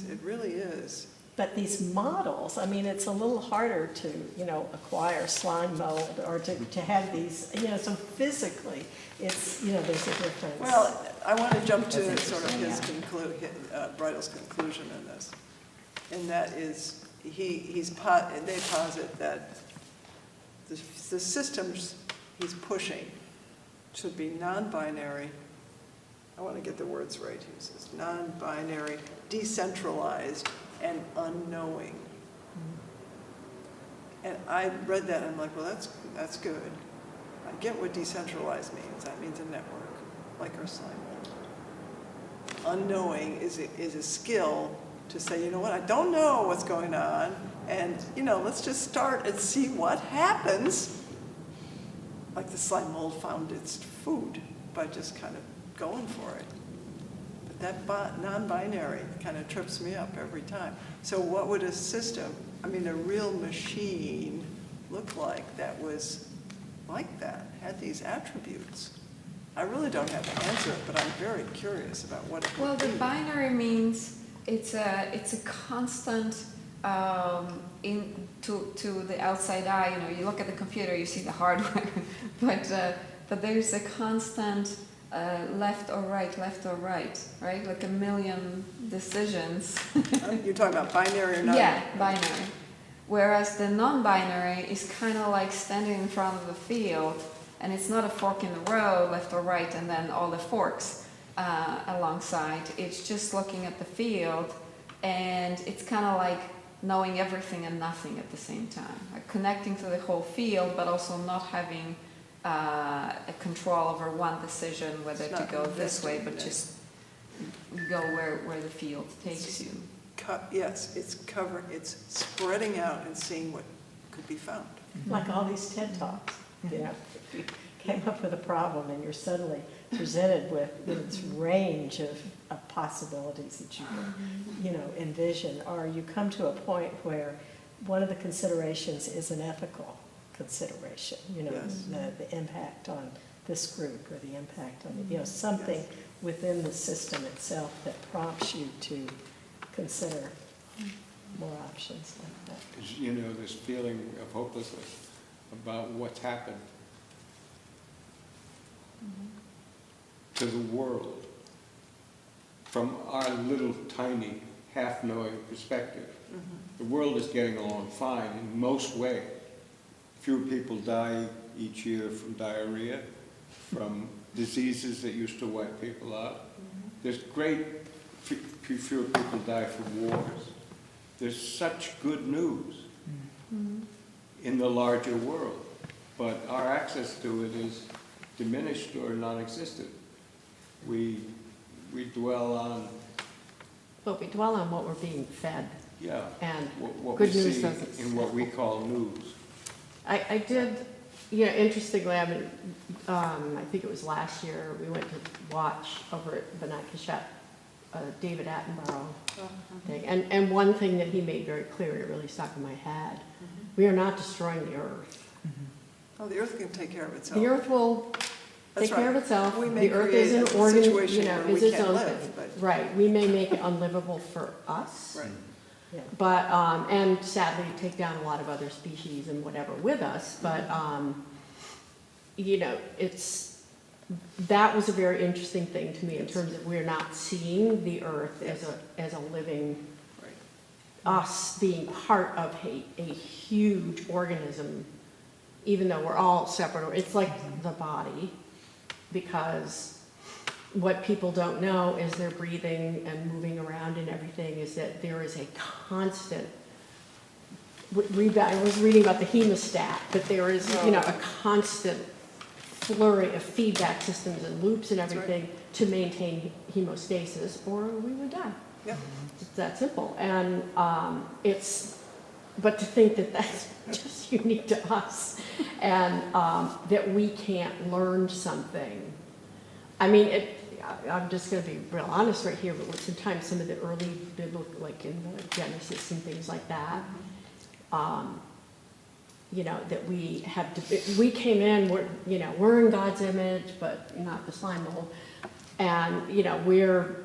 it really is. But these models, I mean, it's a little harder to, acquire slime mold or to have these, so physically, it's, there's a difference. Well, I want to jump to That's sort of interesting, Bridle's conclusion in this. And that is, they posit that the systems he's pushing should be non-binary. I want to get the words right. He says non-binary, decentralized, and unknowing. And I read that and I'm like, well, that's good. I get what decentralized means. That means a network, like our slime mold. Unknowing is a skill to say, you know what, I don't know what's going on, and let's just start and see what happens. Like the slime mold found its food by just kind of going for it. That non-binary kind of trips me up every time. So what would a system, a real machine, look like that was like that, had these attributes? I really don't have the answer, but I'm very curious about what it Well, would the be. binary means it's a constant to the outside eye. You look at the computer, you see the hardware, but there's a constant left or right, right? Like a million decisions. You're talking about binary or not? Yeah, binary. Whereas the non-binary is kind of like standing in front of the field, and it's not a fork in the road, left or right, and then all the forks alongside. It's just looking at the field, and it's kind of like knowing everything and nothing at the same time. Like connecting to the whole field, but also not having a control over one decision, whether It's to not go this way, but invested, just go where the field takes you. Yes, it's spreading out and seeing what could be found. Like all these TED Talks, if you came up with a problem and you're suddenly presented with this range of possibilities that you can, envision, or you come to a point where one of the considerations is an ethical consideration, Yes. the impact on this group or the impact on, something within the system itself that prompts you to consider more options like that. Is, this feeling of hopelessness about what's happened to the world from our little tiny half-knowing perspective. The world is getting along fine in most ways. Fewer people die each year from diarrhea, from diseases that used to wipe people out. There's fewer people die from wars. There's such good news in the larger world. But our access to it is diminished or non-existent. We dwell on, But we dwell on what we're being fed, yeah, and what we good news see doesn't. in what we call news. I did, interestingly, I mean, I think it was last year, we went to watch over at B'nai Kashet, David Attenborough thing. And one thing that he made very clear, it really stuck in my head, we are not destroying the earth. Oh, the earth can take care of itself. The earth will That's take care of right. itself. We may The earth create is a an organ, situation where is we its can't own live, thing. but- Right, we may make it unlivable for us. Right. Yeah. But, and sadly, take down a lot of other species and whatever with us, but, that was a very interesting thing to me in terms of we're not seeing the earth as a living, Right. us being part of a huge organism, even though we're all separate. It's like the body, because what people don't know as they're breathing and moving around and everything is that there is a constant, I was reading about the hemostat, but there is, a constant flurry of feedback systems and loops and That's right. everything to maintain hemostasis, or we would die. Yeah. It's that simple. And but to think that that's just unique to us, and that we can't learn something. I mean, I'm just going to be real honest right here, but sometimes some of the early biblical, like in the Genesis and things like that, that we came in, we're in God's image, but not the slime mold, and we're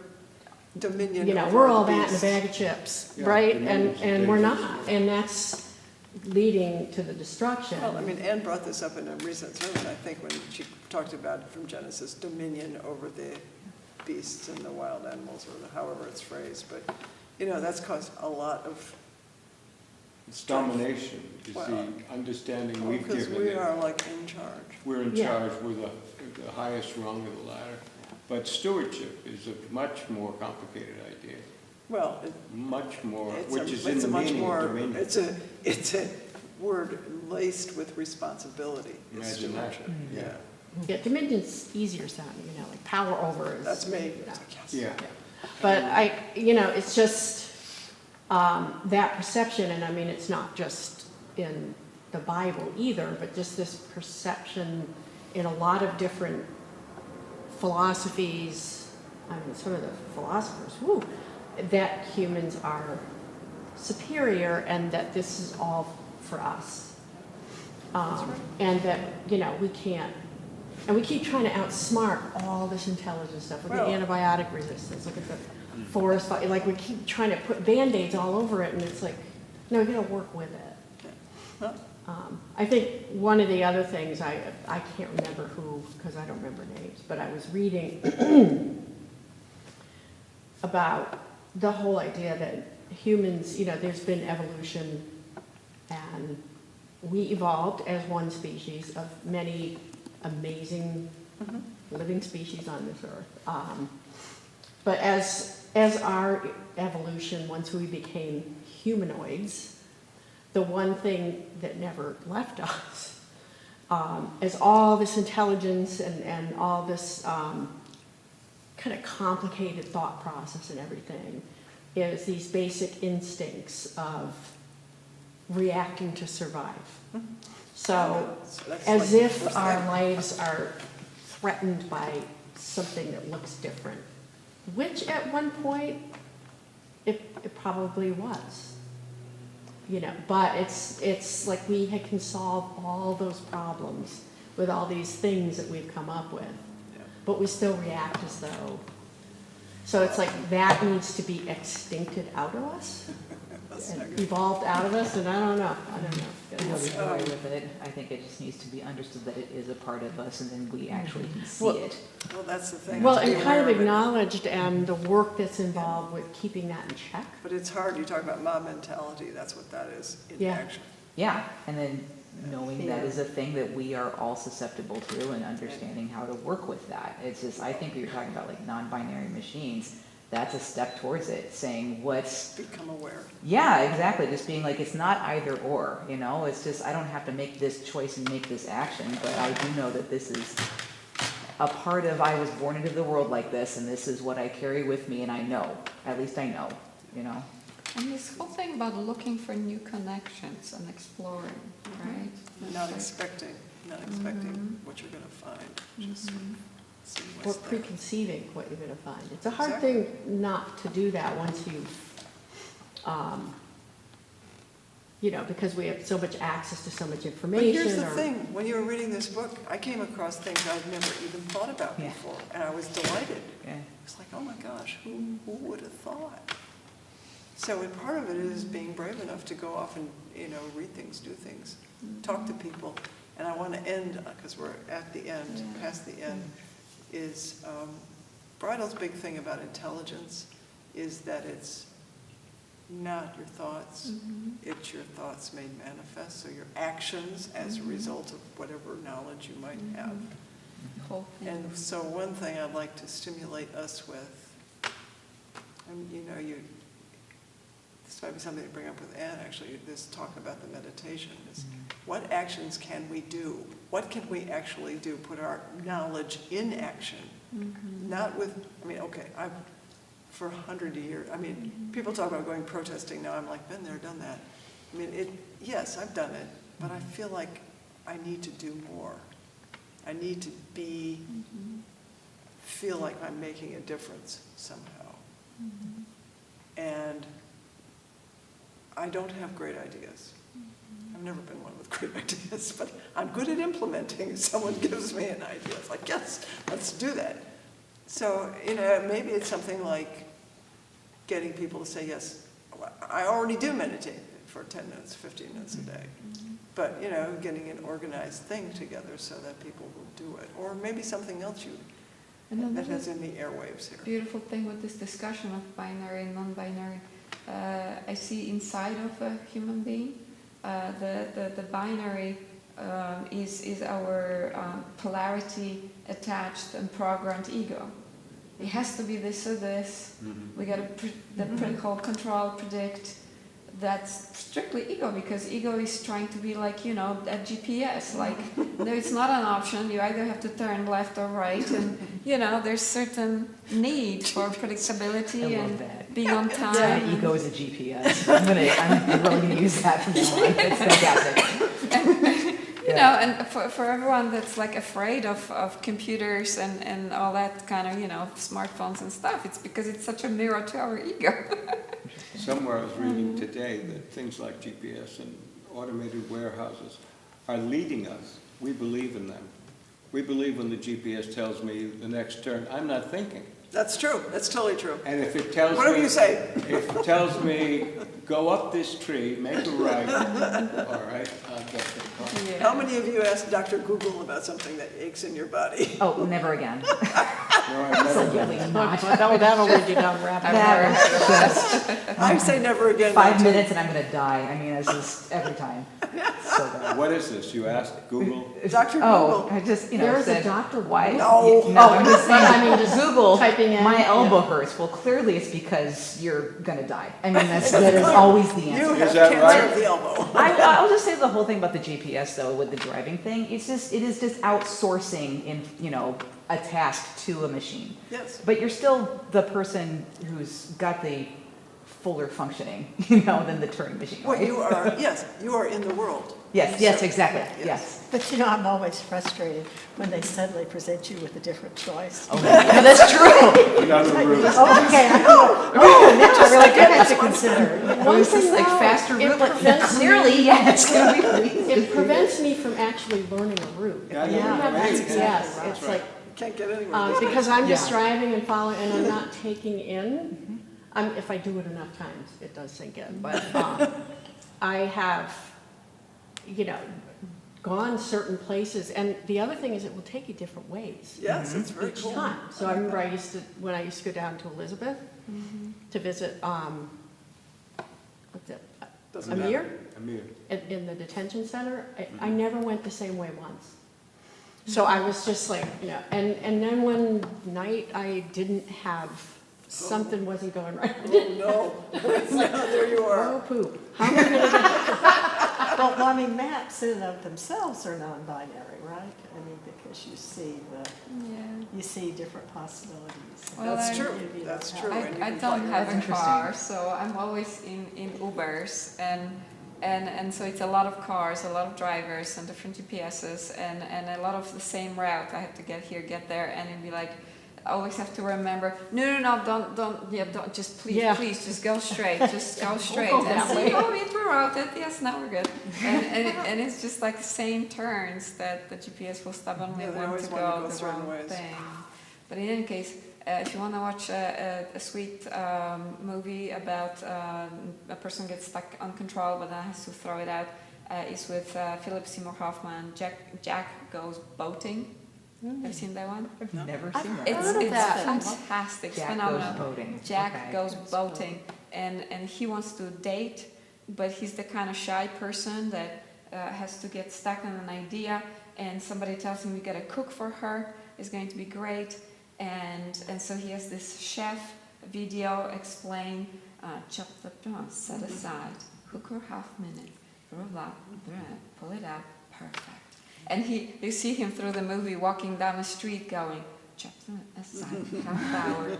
Dominion over we're all the that in a beast. bag of chips, Yeah, right? dominion And is we're dangerous. not, and that's leading to the destruction. Well, I mean, Anne brought this up in a recent sermon, I think, when she talked about from Genesis, dominion over the beasts and the wild animals, or however it's phrased. But, that's caused a lot of, It's domination, is Well, the understanding we've because given we it. are like in charge. We're in Yeah. charge, we're the highest rung of the ladder. But stewardship is a much more complicated idea, Well, much more, it's which is in it's the a much meaning of more, dominion. it's a word laced with responsibility. is Imagine that. stewardship. Yeah. Yeah, dominion's easier sounding, like power over is. That's me. you know. Yeah. But it's just that perception, and I mean, it's not just in the Bible either, but just this perception in a lot of different philosophies, I mean, some of the philosophers, that humans are superior and that this is all for us. And that, we can't, and we keep trying to outsmart all this intelligence stuff with Well- the antibiotic resistance. Look at the forest fire, like we keep trying to put Band-Aids all over it, and it's like, no, you gotta work with it. Huh? I think one of the other things, I can't remember who, because I don't remember names, but I was reading about the whole idea that humans, there's been evolution, and we evolved as one species of many amazing living species on this earth. But as our evolution, once we became humanoids, the one thing that never left us is all this intelligence and all this kind of complicated thought process and everything, is these basic instincts of reacting to survive. So That's as like if the first our thing. lives are threatened by something that looks different, which at one point it probably was. But it's like we can solve all those problems with all these things that we've come up with, but we still react as though. So it's like that needs to be extincted out of us, That's and not good. evolved out of us, and I don't know. I know there's no way with it. I think it just needs to be understood that it is a part of us, and then we actually can see Well- it. Well, that's the thing. Well, to be and kind of aware it. acknowledged, and the work that's involved with keeping that in check. But it's hard, you talk about mob mentality, that's what that is in Yeah. action. Yeah, and then knowing that is a thing that we are all susceptible to and understanding how to work with that. It's just, I think we were talking about like non-binary machines. that's a step towards it, saying what's, Become aware. yeah, exactly, just being like, it's not either or, you know, it's just, I don't have to make this choice and make this action, but I do know that this is a part of, I was born into the world like this, and this is what I carry with me, and I know, at least I know, you know? And this whole thing about looking for new connections and exploring, right? Not That's like- expecting what you're gonna find, just see Or what's there. preconceiving what you're gonna find. It's a hard Exactly. thing not to do that once you've, you know, because we have so much access to so much But information. here's the or- thing, when you were reading this book, I came across things I'd never even thought about Yeah. before, and I was delighted. Yeah. It's like, oh my gosh, who would have thought? So and part of it is being brave enough to go off and, you know, read things, do things, talk to people. And I want to end, because we're at the end, past the end, is Bridal's big thing about intelligence is that it's not your thoughts, it's your thoughts made manifest, so your actions as a result of whatever knowledge you might have. Whole thing. And so one thing I'd like to stimulate us with, and you know, this might be something to bring up with Ann, actually, this talk about the meditation, is what actions can we do? What can we actually do? Put our knowledge in action, not with, I mean, okay, I've, for 100 years, I mean, people talk about going protesting now, I'm like, been there, done that. I mean, yes, I've done it, but I feel like I need to do more. I need to feel like I'm making a difference somehow. And I don't have great ideas. I've never been one with great ideas, but I'm good at implementing. If someone gives me an idea, it's like, yes, let's do that. So, you know, maybe it's something like getting people to say, yes, I already do meditate for 10 minutes, 15 minutes a day. But, you know, getting an organized thing together so that people will do it. Or maybe something else that is in the airwaves here. Beautiful thing with this discussion of binary and non-binary, I see inside of a human being, the binary is our polarity attached and programmed ego. It has to be this or this. We got to whole control, predict. That's strictly ego, because ego is trying to be like, you know, a GPS. Like, no, it's not an option. You either have to turn left or right, and you know, there's certain need for predictability I love and that. being on time. My ego is a GPS. I'm really gonna use that from now on. It's fantastic. You know, and for everyone that's like afraid of computers and all that kind of, you know, smartphones and stuff, it's because it's such a mirror to our ego. Somewhere I was reading today that things like GPS and automated warehouses are leading us. We believe in them. We believe when the GPS tells me the next turn, I'm not thinking. That's true. That's totally true. And if it tells Whatever me, you say. if it tells me, go up this tree, make a right, all right, I'll get the car. How many of you asked Dr. Google about something that aches in your body? Oh, never again. No, I've never done that. That'll lead you down rabbit hole. That was just I say never again. 5 minutes and I'm gonna die. I mean, it's just every time. So bad. What is this? You asked Google? Dr. Oh, Google. I just, you know, There's a said, Dr. why? No. No, I'm just saying, I mean, just Google, typing in, my elbow yeah. hurts. Well, clearly it's because you're gonna die. I mean, that is always the You answer. have that cancer right? of the elbow. I'll just say the whole thing about the GPS though, with the driving thing, it is just outsourcing in, you know, a task to a machine. Yes. But you're still the person who's got the fuller functioning, you know, than the Turing machine. Well, right? you are, yes, you are in the world. Yes, So- exactly, yes. yes. But you know, I'm always frustrated when they suddenly present you with a different choice. Oh, yeah, that's true. Another route. Oh, okay, I know. I really good at to consider. It was just like faster it route, like, prevents clearly, yeah, it's gonna be easy. It prevents me from actually learning a route. Yeah, If I yeah, don't have right. access, yes, That's it's right. like, Can't get anywhere. because I'm just Yeah. driving and following, and I'm not taking in. If I do it enough times, it does sink in. But I have, you know, gone certain places, and the other thing is it will take you different ways Yes, it's very each cool. time. So I remember when I used to go down to Elizabeth to visit, what's it, Doesn't matter. Amir? Amir. In the detention center, I never went the same way once. So I was just like, you know, and then one night I didn't have something wasn't going right. Oh, no. There you Oh, are. poop. How am I gonna get Well, I mean, maps in and of themselves are non-binary, right? I mean, because Yeah. you see different possibilities. Well, That's I'm- true. You know, That's how- true. I, and you I can don't plot your have own- a Interesting. car, so I'm always in Ubers, and so it's a lot of cars, a lot of drivers, and different GPSs, and a lot of the same route. I have to get here, get there, and it'd be like, I always have to remember, no, don't, just please, just go straight, just go straight. go And that say, way. oh, we're routed, yes, now we're good. And it's just like the same turns that the GPS will stubbornly Yeah, they want always to want to go go the certain wrong ways. thing. But in any case, if you want to watch a sweet movie about a person gets stuck on control but then has to throw it out, is with Philip Seymour Hoffman. Jack Goes Boating. Have you seen that one? I've No. never seen that. It's heard of that. fantastic, it's Jack phenomenal. Goes Boating. Jack Okay. goes boating, and he wants to date, but he's the kind of shy person that has to get stuck on an idea, and somebody tells him, you gotta cook for her, it's going to be great, and so he has this chef video explain, chop the prawn, set aside, cook for half minute, blah, pull it out, perfect. And you see him through the movie walking down the street going, chop them aside, half hour,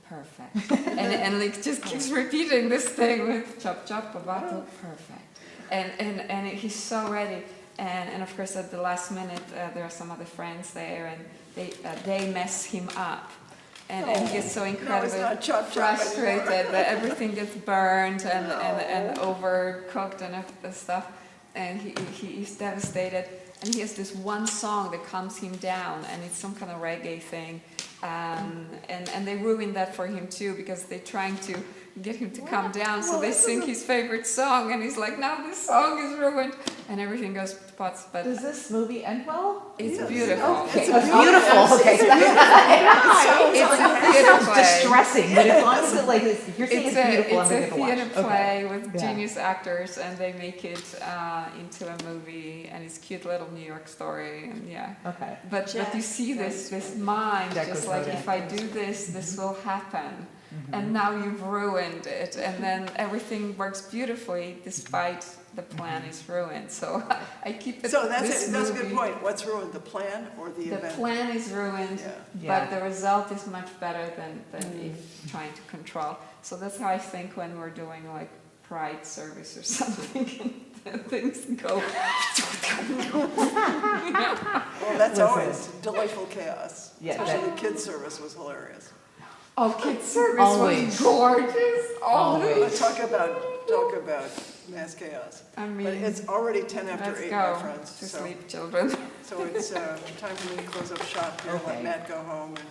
perfect. And like just keeps repeating this thing with chop, babato, perfect. And he's so ready. And of course at the last minute there are some other friends there and they mess him up. And he gets so incredibly not chop frustrated anymore. that everything gets burned and overcooked and stuff. And he's devastated, and he has this one song that calms him down, and it's some kind of reggae thing, and they ruin that for him too, because they're trying to get him to calm down, so they sing his favorite song, and he's like, now this song is ruined, and everything goes to pots, but Does this movie end well? it's Yes. beautiful. Okay, It's it's a beautiful. Okay, It's a it theater sounds play. distressing, but as long as it like if you're saying it's beautiful, I'm It's gonna a go watch. theater Okay. play with Yeah. genius actors, and they make it into a movie, and it's cute little New York story, and yeah. Okay. But you see this mind, Jack just goes like boating. if I do this will happen, Mm-hmm. and now you've ruined it, and then everything works beautifully despite the plan is ruined. So I keep it. So that's this it. That's a good movie- point. What's ruined, the plan or the The event? plan is ruined, Yeah. Yeah. but the result is much better than if trying to control. So that's how I think when we're doing like Pride service or something, and things go. Well, that's Listen. always delightful chaos. Yeah, Especially the kids' service was hilarious. Oh, kids service Always. was gorgeous. Always. Talk about mass chaos. I mean, But it's already 10 after let's 8, go my friends. to So, sleep, children. so it's time for me to close up shop here, Okay. let Matt go home and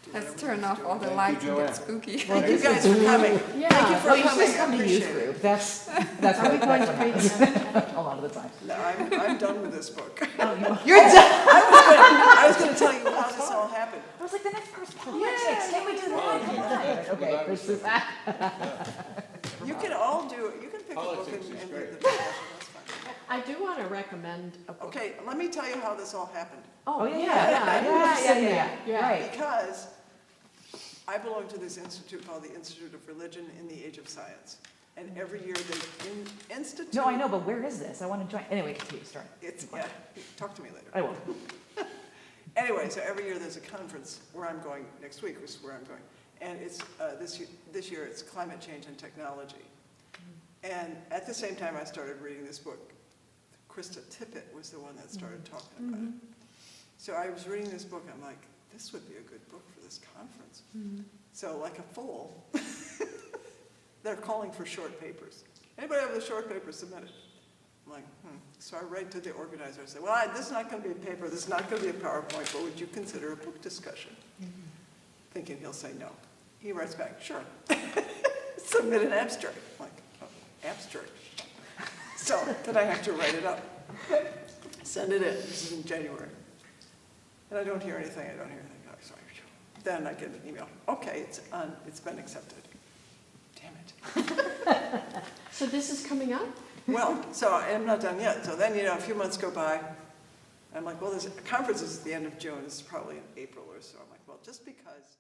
do Let's whatever turn he's off doing. all the Thank lights you, and get Joanne. spooky. Thank you guys for coming. Yeah. Thank you for Well, you coming. should just I come to appreciate youth it. group. That's Are we going to what page happens a lot of the time. No, I'm done with this book. You're done. I was going to tell you how this all happened. I was like the next person. Politics. Can we do that? Okay. Well, This is You can pick a book Politics and is read great. the discussion, that's fine. I do want to recommend a book. Okay, let me tell you how this all happened. Oh yeah. Right. Because I belong to this institute called the Institute of Religion in the Age of Science. And every year they institute... No, I know, but where is this? I want to join. Anyway, continue. Sorry. Yeah, talk to me later. I will. Anyway, so every year there's a conference where I'm going, next week is where I'm going. And it's, this year it's climate change and technology. And at the same time I started reading this book, Krista Tippett was the one that started talking about it. So I was reading this book, I'm like, this would be a good book for this conference. So like a fool, they're calling for short papers. Anybody have a short paper, submit it. I'm like, So I write to the organizer, I say, well, this is not going to be a paper, this is not going to be a PowerPoint, but would you consider a book discussion? Thinking he'll say no. He writes back, sure. Submit an abstract. I'm like, oh, abstract. So then I have to write it up. Send it in. This is in January. And I don't hear anything. Oh, sorry. Then I get an email. Okay, it's been accepted. Damn it. So this is coming up? Well, so I'm not done yet. So then, a few months go by. I'm like, well, this conference is at the end of June. This is probably in April or so. I'm like, well, just because